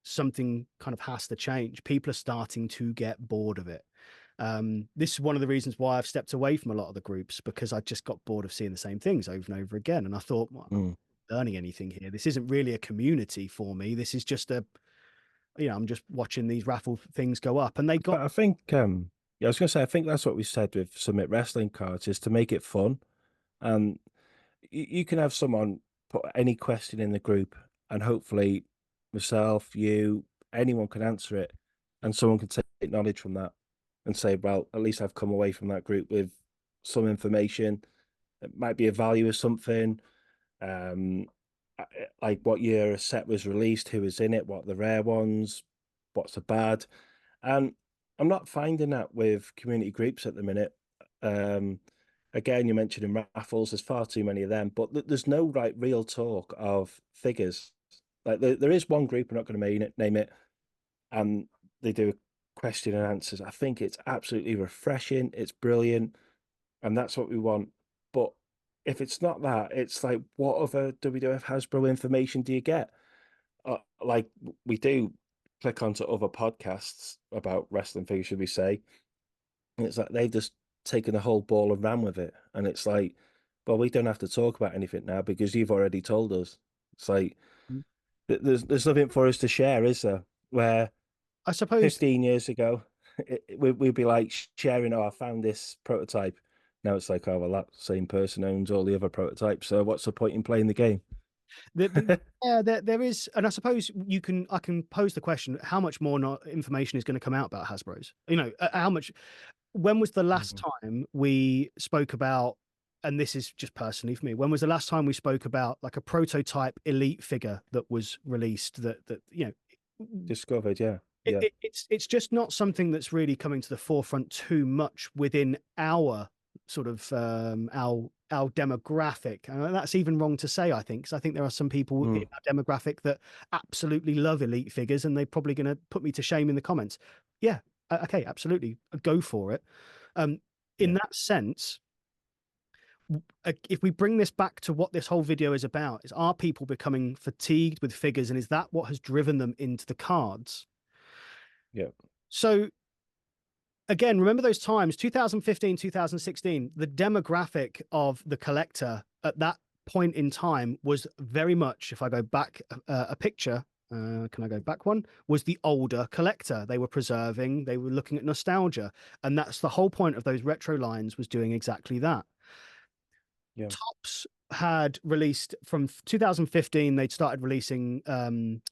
something kind of has to change. People are starting to get bored of it. This is one of the reasons why I've stepped away from a lot of the groups, because I just got bored of seeing the same things over and over again. And I thought, well, I'm not learning anything here. This isn't really a community for me. This is just I'm just watching these raffle things go up. And they got. But I think, yeah, I was going to say, I think that's what we said with Summit Wrestling cards, is to make it fun. And you can have someone put any question in the group, and hopefully myself, you, anyone can answer it, and someone can take knowledge from that and say, well, at least I've come away from that group with some information. It might be a value of something, like what year a set was released, who was in it, what the rare ones, what's the bad. And I'm not finding that with community groups at the minute. Again, you're mentioning raffles. There's far too many of them, but there's no real talk of figures. Like there is one group, I'm not going to name it, and they do question and answers. I think it's absolutely refreshing. It's brilliant, and that's what we want. But if it's not that, it's like, what other WWF Hasbro information do you get? Like we do click onto other podcasts about wrestling figures, should we say? And it's like they've just taken the whole ball and ran with it. And it's like, well, we don't have to talk about anything now because you've already told us. It's like Mm. there's nothing for us to share, is there? Where I suppose 15 years ago, we'd be like sharing, oh, I found this prototype. Now it's like, oh, well, that same person owns all the other prototypes. So what's the point in playing the game? yeah, there is, and I suppose I can pose the question: how much more information is going to come out about Hasbro's? How much? When was the last Mhm. time we spoke about? And this is just personally for me. When was the last time we spoke about like a prototype elite figure that was released? Discovered, yeah, yeah. It's just not something that's really coming to the forefront too much within our sort of our demographic. And that's even wrong to say, I think, because I think there are some people in Mm, our demographic that absolutely love elite figures, and they're probably going to put me to shame in the comments. Yeah, okay, absolutely, go for it. Um, in yeah, that sense, if we bring this back to what this whole video is about, is are people becoming fatigued with figures, and is that what has driven them into the cards? yeah, So again, remember those times, 2015, 2016, the demographic of the collector at that point in time was very much, if I go back a picture, can I go back one? Was the older collector. They were preserving, they were looking at nostalgia. And that's the whole point of those retro lines, was doing exactly that. yeah. Tops had released from 2015, they'd started releasing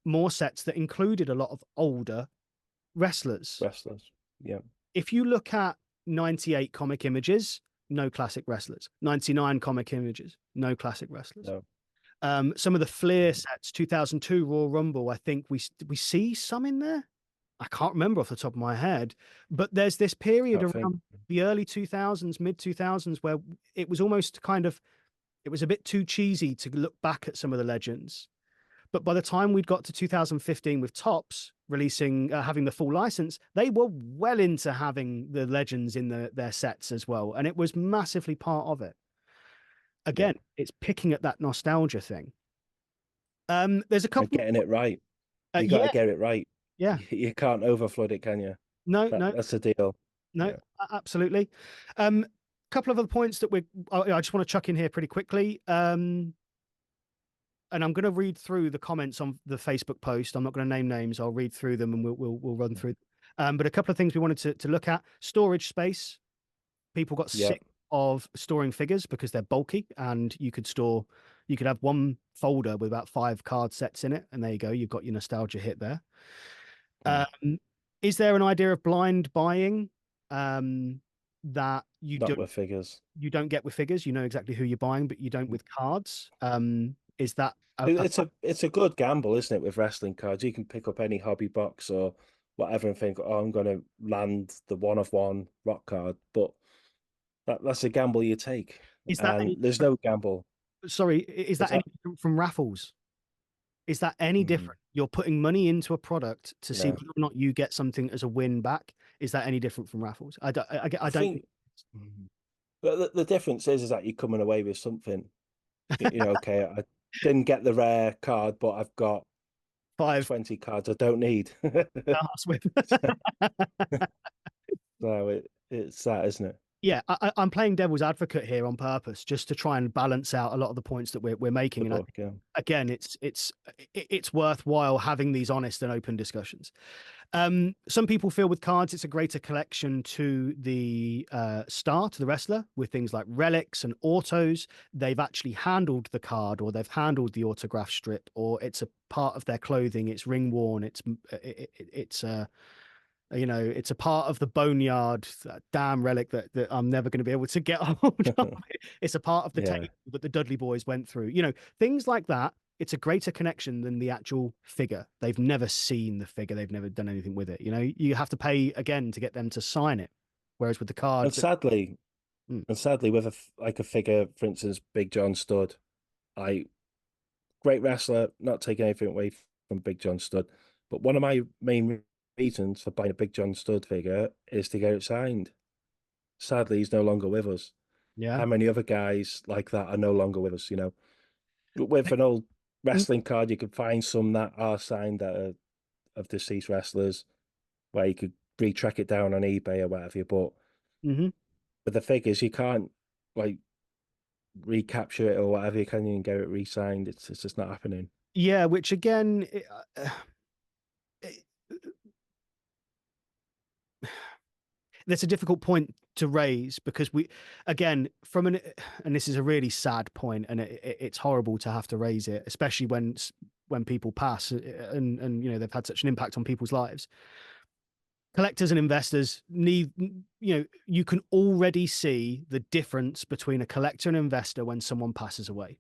more sets that included a lot of older wrestlers. Wrestlers, yeah, If you look at 98 comic images, no classic wrestlers. 99 comic images, no classic wrestlers. no, Some of the Flair sets, 2002 Royal Rumble, I think we see some in there. I can't remember off the top of my head, but there's this period can't think. around the early 2000s, mid 2000s, where it was almost kind of, it was a bit too cheesy to look back at some of the legends. But by the time we'd got to 2015 with Tops releasing, having the full license, they were well into having the legends in their sets as well. And it was massively part of it. Yeah, Again, it's picking at that nostalgia thing. There's a and couple getting it right. You got to yeah, get it right. yeah. You can't overflood it, can you? No, no, That's the deal. no, Yeah, absolutely. Couple of other points that I just want to chuck in here pretty quickly. And I'm going to read through the comments on the Facebook post. I'm not going to name names. I'll read through them and we'll run through. But a couple of things we wanted to look at: storage space. People got yeah. sick of storing figures because they're bulky, and you could have one folder with about 5 card sets in it, and there you go. You've got your nostalgia hit there. Mm. Um, is there an idea of blind buying that Not with figures. you don't get with figures? You know exactly who you're buying, but you don't with cards. Is that It's a good gamble, isn't it? With wrestling cards, you can pick up any hobby box or whatever and think, oh, I'm going to land the one of one rock card, but that's a gamble you take, is that and any there's different? no gamble. Sorry, is What's that any that? different from raffles? Is that any Mm, different? You're putting money into a product to see no, whether or not you get something as a win back. Is that any different from raffles? I I don't think think the difference is that you're coming away with something. Okay, I didn't get the rare card, but I've got five 20 cards I don't need. cards with. So it's that, isn't it? Yeah, I'm playing devil's advocate here on purpose, just to try and balance out a lot of the points that we're making. The And I book, think, yeah. again, it's worthwhile having these honest and open discussions. Some people feel with cards, it's a greater collection to the star, to the wrestler, with things like relics and autos. They've actually handled the card, or they've handled the autograph strip, or it's a part of their clothing. It's ring worn. It's it's a part of the boneyard, that damn relic that I'm never going to be able to get hold of. It's a part of the Yeah. table that the Dudley boys went through. Things like that. It's a greater connection than the actual figure. They've never seen the figure. They've never done anything with it. You have to pay again to get them to sign it. Whereas with the And cards, sadly, mm, with like a figure, for instance, Big John Studd, I great wrestler, not taking anything away from Big John Studd, but one of my main reasons for buying a Big John Studd figure is to get it signed. Sadly, he's no longer with us. yeah. How many other guys like that are no longer with us? With an old Mm, wrestling card, you could find some that are signed that are of deceased wrestlers, where you could retrack it down on eBay or whatever. But mhm. with the figures, you can't like. recapture it or whatever, can you, and get it re-signed. It's just not happening. Yeah, which again, it- that's a difficult point to raise because we, again, from an, and this is a really sad point, and it's horrible to have to raise it, especially when people pass and you know they've had such an impact on people's lives. Collectors and investors need, you know, you can already see the difference between a collector and investor when someone passes away.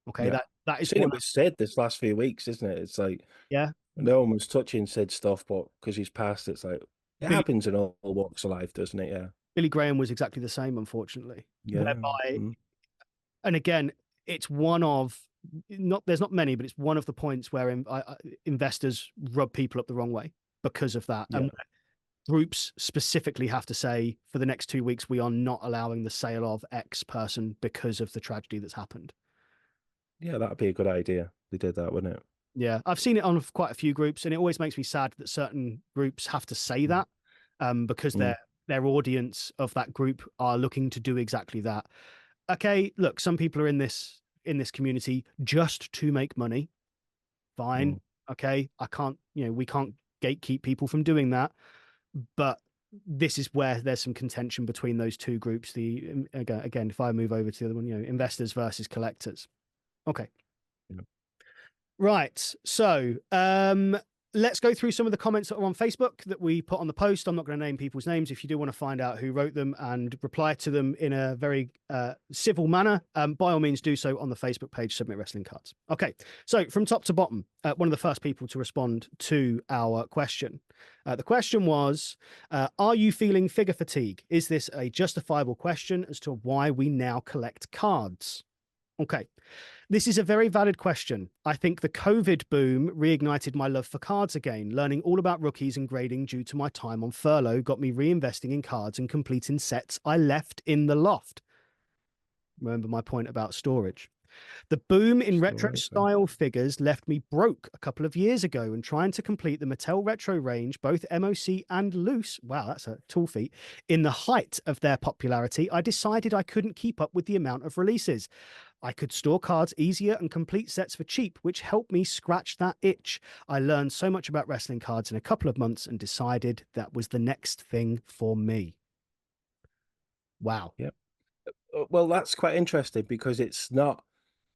Okay, Yeah. that I've is seen one it of, with Sid this last few weeks, isn't it? It's like yeah. no one was touching Sid stuff, but because he's passed, it's like it Billy happens in all walks of life, doesn't it? Yeah. Billy Graham was exactly the same, unfortunately. Yeah. Whereby, Mm. and again, it's one of, not, there's not many, but it's one of the points where investors rub people up the wrong way because of that. Yeah. And groups specifically have to say for the next 2 weeks we are not allowing the sale of X person because of the tragedy that's happened. Yeah, that'd be a good idea. They did that, wouldn't it? Yeah, I've seen it on quite a few groups, and it always makes me sad that certain groups have to say Mm. that, because Mm. their audience of that group are looking to do exactly that. Okay, look, some people are in this community just to make money. Fine. Mm. Okay, I can't, you know, we can't gatekeep people from doing that, but this is where there's some contention between those two groups. The again, if I move over to the other one, you know, investors versus collectors. Okay. Yeah. Right. So let's go through some of the comments that are on Facebook that we put on the post. I'm not going to name people's names. If you do want to find out who wrote them and reply to them in a very civil manner, by all means do so on the Facebook page, Submit Wrestling Cards. Okay. So from top to bottom, one of the first people to respond to our question. The question was, are you feeling figure fatigue? Is this a justifiable question as to why we now collect cards? Okay. This is a very valid question. I think the COVID boom reignited my love for cards again. Learning all about rookies and grading due to my time on furlough got me reinvesting in cards and completing sets I left in the loft. Remember my point about storage. The boom in retro Story. style figures left me broke a couple of years ago, and trying to complete the Mattel Retro range, both MOC and loose, wow, that's a tall feat, in the height of their popularity, I decided I couldn't keep up with the amount of releases. I could store cards easier and complete sets for cheap, which helped me scratch that itch. I learned so much about wrestling cards in a couple of months and decided that was the next thing for me. Wow. Yep. Well, that's quite interesting because it's not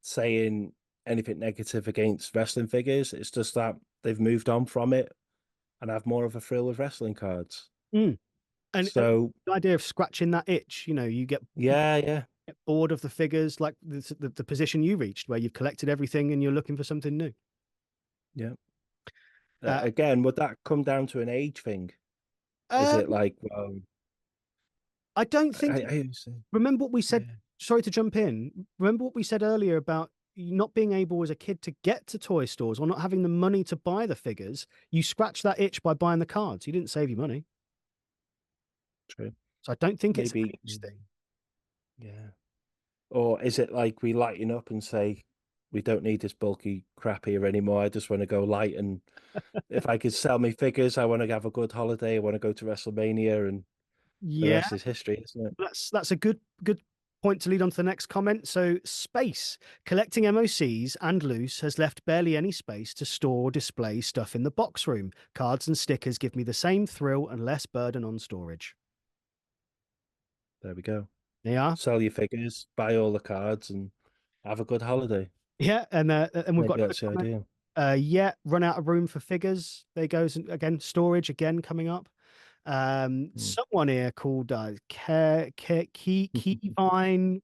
saying anything negative against wrestling figures. It's just that they've moved on from it and have more of a thrill with wrestling cards. Mm. And So the idea of scratching that itch, you know, you get yeah, yeah, bored of the figures, like the position you reached where you've collected everything and you're looking for something new. yeah. Uh, Again, would that come down to an age thing? Is um, it like, well, I don't think, I remember what we said. yeah, Sorry to jump in. Remember what we said earlier about not being able as a kid to get to toy stores or not having the money to buy the figures. You scratch that itch by buying the cards. You didn't save your money. true. So I don't think it's an Maybe, age thing. yeah. Or is it like we lighten up and say, we don't need this bulky crap here anymore. I just want to go light. And if I could sell me figures, I want to have a good holiday. I want to go to WrestleMania, and the Yeah, rest is history, isn't it? that's a good point to lead on to the next comment. So space collecting MOCs and loose has left barely any space to store or display stuff in the box room. Cards and stickers give me the same thrill and less burden on storage. There we go. They are. Sell your figures, buy all the cards, and have a good holiday. Yeah, and we've got Maybe another that's the comment. idea. Yeah, run out of room for figures. There goes again. Storage again coming up. Mm. Someone here called Keyvine Keyvine.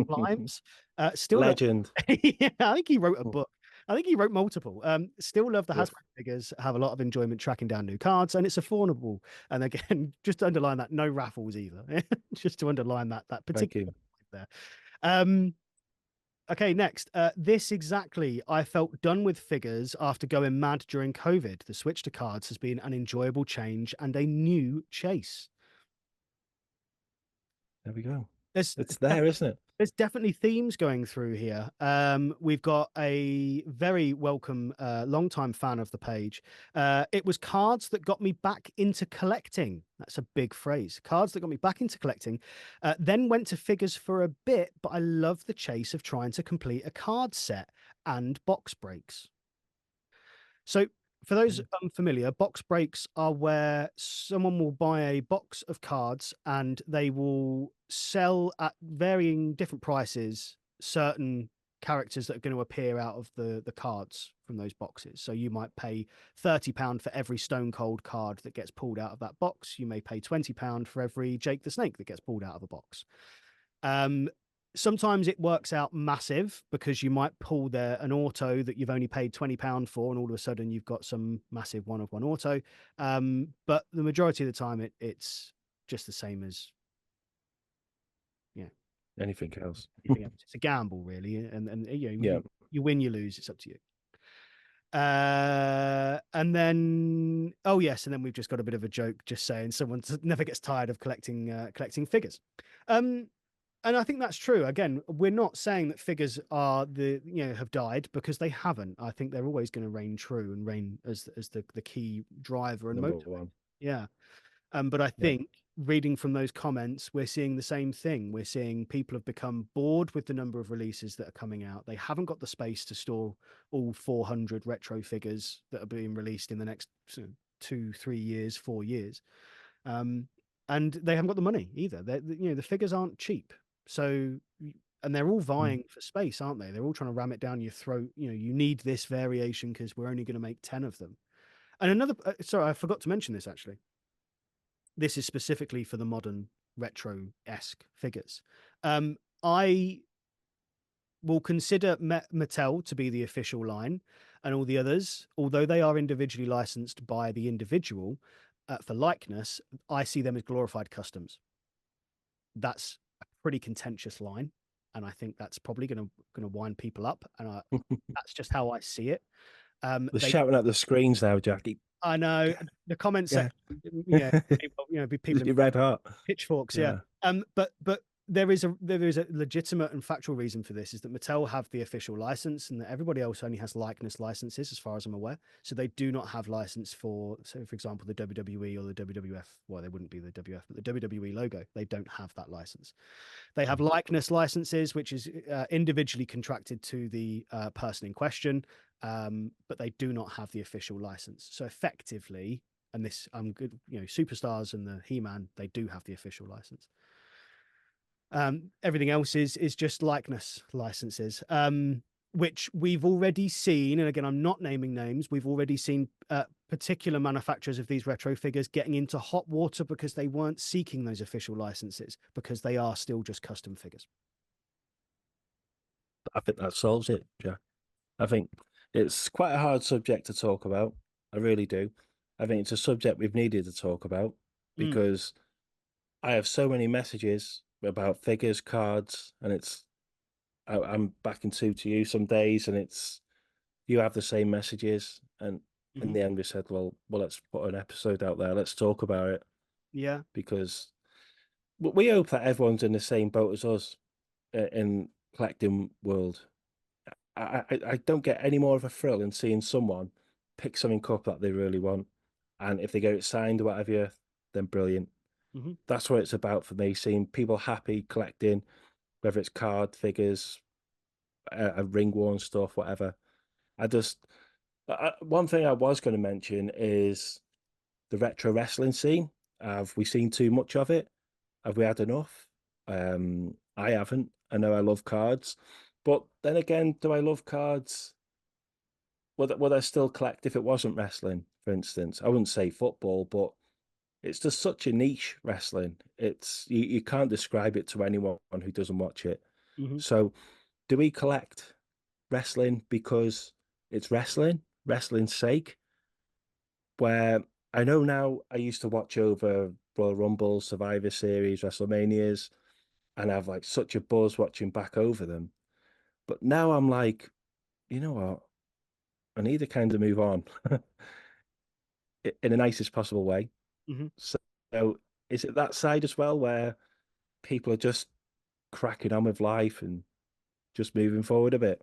Limes. Still love. Legend. Yeah, I think he wrote a book. I think he wrote multiple. Still love the Woof. Hasbro figures. Have a lot of enjoyment tracking down new cards, and it's affordable. And again, just to underline that, no raffles either. Just to underline that Thank particular you. point there. Um, Okay, next. This exactly. I felt done with figures after going mad during COVID. The switch to cards has been an enjoyable change and a new chase. There we go. There's It's there, isn't it? there's definitely themes going through here. We've got a very welcome, long-time fan of the page. It was cards that got me back into collecting. That's a big phrase. Cards that got me back into collecting. Then went to figures for a bit, but I love the chase of trying to complete a card set and box breaks. So, for those Mm. unfamiliar, box breaks are where someone will buy a box of cards and they will sell at varying different prices certain characters that are going to appear out of the cards from those boxes. So you might pay £30 for every Stone Cold card that gets pulled out of that box. You may pay £20 for every Jake the Snake that gets pulled out of a box. Um, Sometimes it works out massive because you might pull an auto that you've only paid £20 for, and all of a sudden you've got some massive one of one auto. But the majority of the time, it's just the same as yeah, Anything else? anything else. It's a gamble, really, and you know, Yeah. you win, you lose. It's up to you. And then oh yes, and then we've just got a bit of a joke, just saying someone never gets tired of collecting figures. Um, and I think that's true. Again, we're not saying that figures are have died, because they haven't. I think they're always going to reign true and reign as the key driver and Number motivator. one. Yeah. But I Yeah. think reading from those comments, we're seeing the same thing. We're seeing people have become bored with the number of releases that are coming out. They haven't got the space to store all 400 retro figures that are being released in the next 2, 3 years, 4 years. And they haven't got the money either. The figures aren't cheap. So, and they're all Mm. vying for space, aren't they? They're all trying to ram it down your throat. You need this variation because we're only going to make 10 of them. And another, sorry, I forgot to mention this actually. This is specifically for the modern retro-esque figures. I will consider Mattel to be the official line, and all the others, although they are individually licensed by the individual for likeness, I see them as glorified customs. That's a pretty contentious line, and I think that's probably going to wind people up, and that's just how I see it. They're They shouting at the screens now, Jackie. I know Get the comment yeah. section, yeah, be people in Your red heart. pitchforks, yeah. Yeah. But there is a legitimate and factual reason for this, is that Mattel have the official license and that everybody else only has likeness licenses, as far as I'm aware. So they do not have license for, so for example, the WWE or the WWF. Well, they wouldn't be the WF, but the WWE logo. They don't have that license. They have likeness licenses, which is individually contracted to the person in question, but they do not have the official license. So effectively, and this I'm good, Superstars and the He-Man, they do have the official license. Everything else is just likeness licenses, which we've already seen. And again, I'm not naming names. We've already seen particular manufacturers of these retro figures getting into hot water because they weren't seeking those official licenses, because they are still just custom figures. I think that solves it, Jack. I think it's quite a hard subject to talk about. I really do. I think it's a subject we've needed to talk about Mm, because I have so many messages about figures, cards, and I'm back into to you some days, and it's you have the same messages, and in mhm. the end we said, well, let's put an episode out there, let's talk about it Yeah. because we hope that everyone's in the same boat as us in collecting world. I don't get any more of a thrill in seeing someone pick something up that they really want, and if they get it signed or whatever, then brilliant. Hmm. That's what it's about for me. Seeing people happy collecting, whether it's card figures, a ring worn stuff, whatever. I just one thing I was going to mention is the retro wrestling scene. Have we seen too much of it? Have we had enough? I haven't. I know I love cards, but then again, do I love cards? Would I still collect if it wasn't wrestling, for instance? I wouldn't say football, but it's just such a niche wrestling. It's you can't describe it to anyone who doesn't watch it. Hmm. So, do we collect wrestling because it's wrestling, wrestling's sake? Where I know now I used to watch over Royal Rumble, Survivor Series, WrestleManias, and have like such a buzz watching back over them. But now I'm like, you know what? I need to kind of move on in the nicest possible way. Hmm. So, is it that side as well where people are just cracking on with life and just moving forward a bit.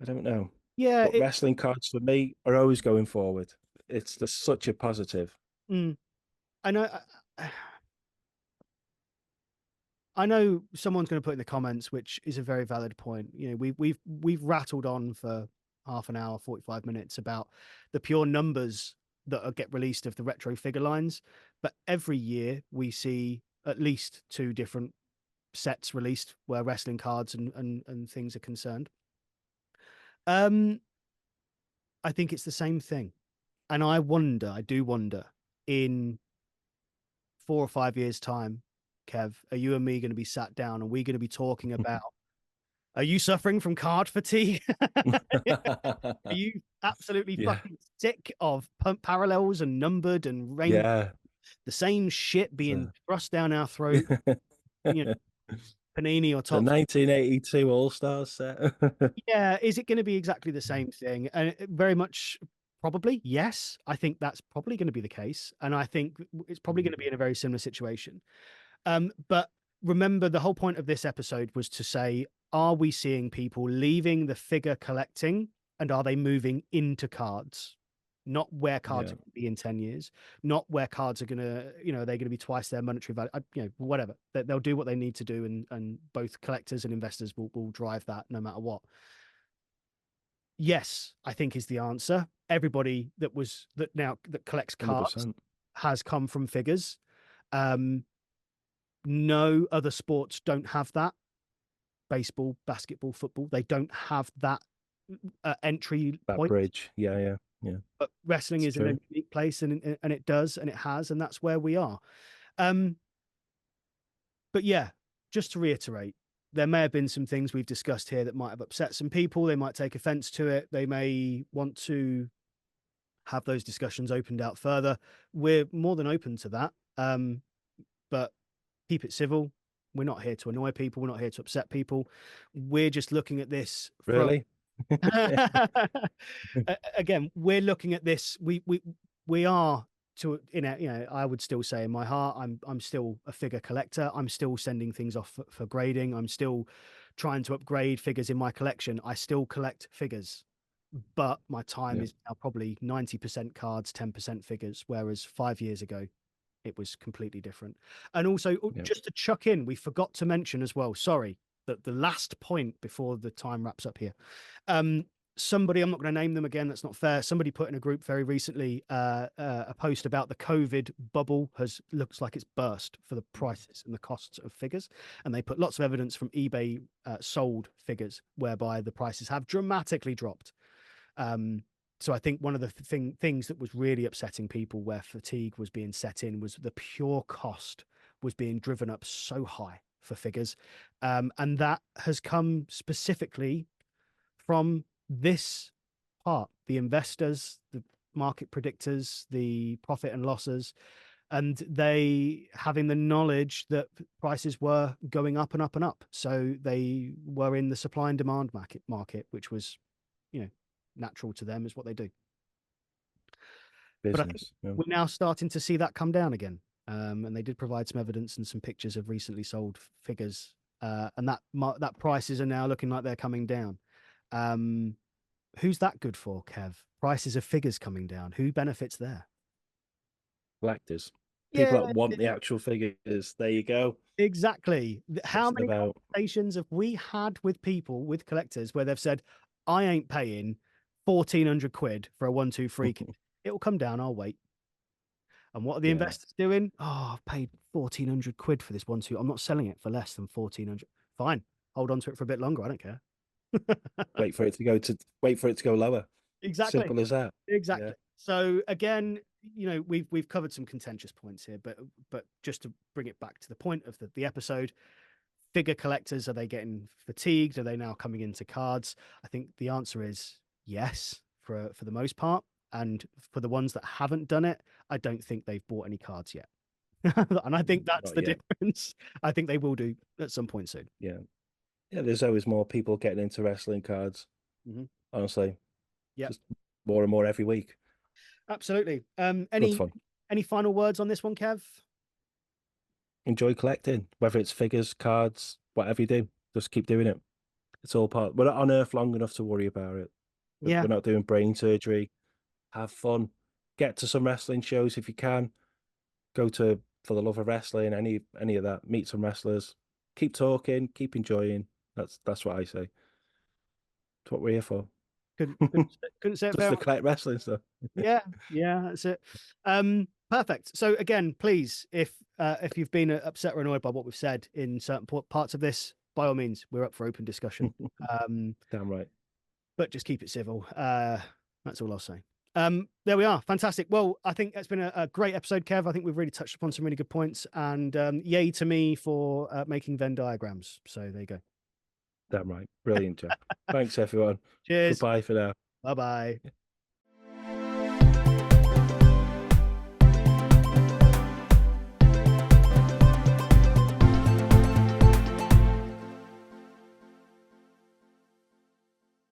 I don't know. Yeah, But wrestling cards for me are always going forward. It's just such a positive. mm, I know. I know someone's going to put in the comments, which is a very valid point. You know, we've rattled on for half an hour, 45 minutes about the pure numbers that get released of the retro figure lines, but every year we see at least two different sets released where wrestling cards and things are concerned. Um, I think it's the same thing, and I do wonder, in 4 or 5 years' time, Kev, are you and me going to be sat down and we're going to be talking about, are you suffering from card fatigue? Are you absolutely Yeah. fucking sick of parallels and numbered and rain, Yeah. the same shit being So, thrust down our throat, you know, the Panini or Top? 1982 All Stars set. Yeah, is it going to be exactly the same thing? And very much probably, yes. I think that's probably going to be the case. And I think it's probably going to be in a very similar situation. But remember, the whole point of this episode was to say, are we seeing people leaving the figure collecting and are they moving into cards? Not where cards Yeah. are going to be in 10 years, not where cards are going to, they're going to be twice their monetary value, whatever. They'll do what they need to do. And both collectors and investors will drive that no matter what. Yes, I think is the answer. Everybody that collects cards 100%. has come from figures. Um, no other sports don't have that. Baseball, basketball, football, they don't have that entry That point. bridge. Yeah. Yeah. Yeah. But wrestling It's is in a true. unique place, and it does, and it has, and that's where we are. Um, but yeah, just to reiterate, there may have been some things we've discussed here that might have upset some people. They might take offense to it. They may want to have those discussions opened out further. We're more than open to that. But keep it civil. We're not here to annoy people. We're not here to upset people. We're just looking at this from Really? again, we're looking at this. We are to I would still say in my heart, I'm still a figure collector. I'm still sending things off for grading. I'm still trying to upgrade figures in my collection. I still collect figures, but my time Yeah. is now probably 90% cards, 10% figures, whereas 5 years ago it was completely different. And also, Yeah. just to chuck in, we forgot to mention as well, sorry, that the last point before the time wraps up here. Somebody, I'm not going to name them again, that's not fair. Somebody put in a group very recently a post about the COVID bubble looks like it's burst for the prices and the costs of figures. And they put lots of evidence from eBay sold figures whereby the prices have dramatically dropped. So I think one of the things that was really upsetting people where fatigue was being set in was the pure cost was being driven up so high for figures. And that has come specifically from this part, the investors, the market predictors, the profit and losses, and they having the knowledge that prices were going up and up and up. So they were in the supply and demand market, which was, natural to them, is what they do. But I think Business. Yeah. we're now starting to see that come down again. And they did provide some evidence and some pictures of recently sold figures, and that prices are now looking like they're coming down. Um, who's that good for, Kev? Prices of figures coming down. Who benefits there? Collectors. Yeah, People that want the actual figures. There you go. exactly. How What's it many about? conversations have we had with people, with collectors, where they've said, "I ain't paying 1,400 quid for a 1, 2, 3 kit. It will come down. I'll wait." And what are the Yeah. investors doing? Oh, I've paid 1,400 quid for this 1, 2. I'm not selling it for less than 1,400. Fine, hold on to it for a bit longer. I don't care. Wait for it to go lower. Exactly. Simple as that. Yeah. Exactly. So again, we've covered some contentious points here, but just to bring it back to the point of the episode, figure collectors, are they getting fatigued? Are they now coming into cards? I think the answer is yes for the most part. And for the ones that haven't done it, I don't think they've bought any cards yet. And I think that's Not the yet. difference. I think they will do at some point soon. Yeah. Yeah. There's always more people getting into wrestling cards. Hmm. Honestly, Yeah, just more and more every week. absolutely. Good Any fun. any final words on this one, Kev? enjoy collecting, whether it's figures, cards, whatever you do, just keep doing it. It's all part. We're not on Earth long enough to worry about it. Yeah, We're not doing brain surgery. Have fun. Get to some wrestling shows if you can. Go to for the love of wrestling, any of that. Meet some wrestlers. Keep talking. Keep enjoying. That's what I say. That's what we're here for. couldn't say it Just better. to collect wrestling stuff. Yeah, yeah, that's it. Perfect. So again, please, if you've been upset or annoyed by what we've said in certain parts of this, by all means, we're up for open discussion. Damn right. But just keep it civil. That's all I'll say. There we are. Fantastic. Well, I think it's been a great episode, Kev. I think we've really touched upon some really good points, and yay to me for making Venn diagrams. So there you go. Damn right. Brilliant, Jack. Thanks, everyone. Cheers. Goodbye for now. Bye bye.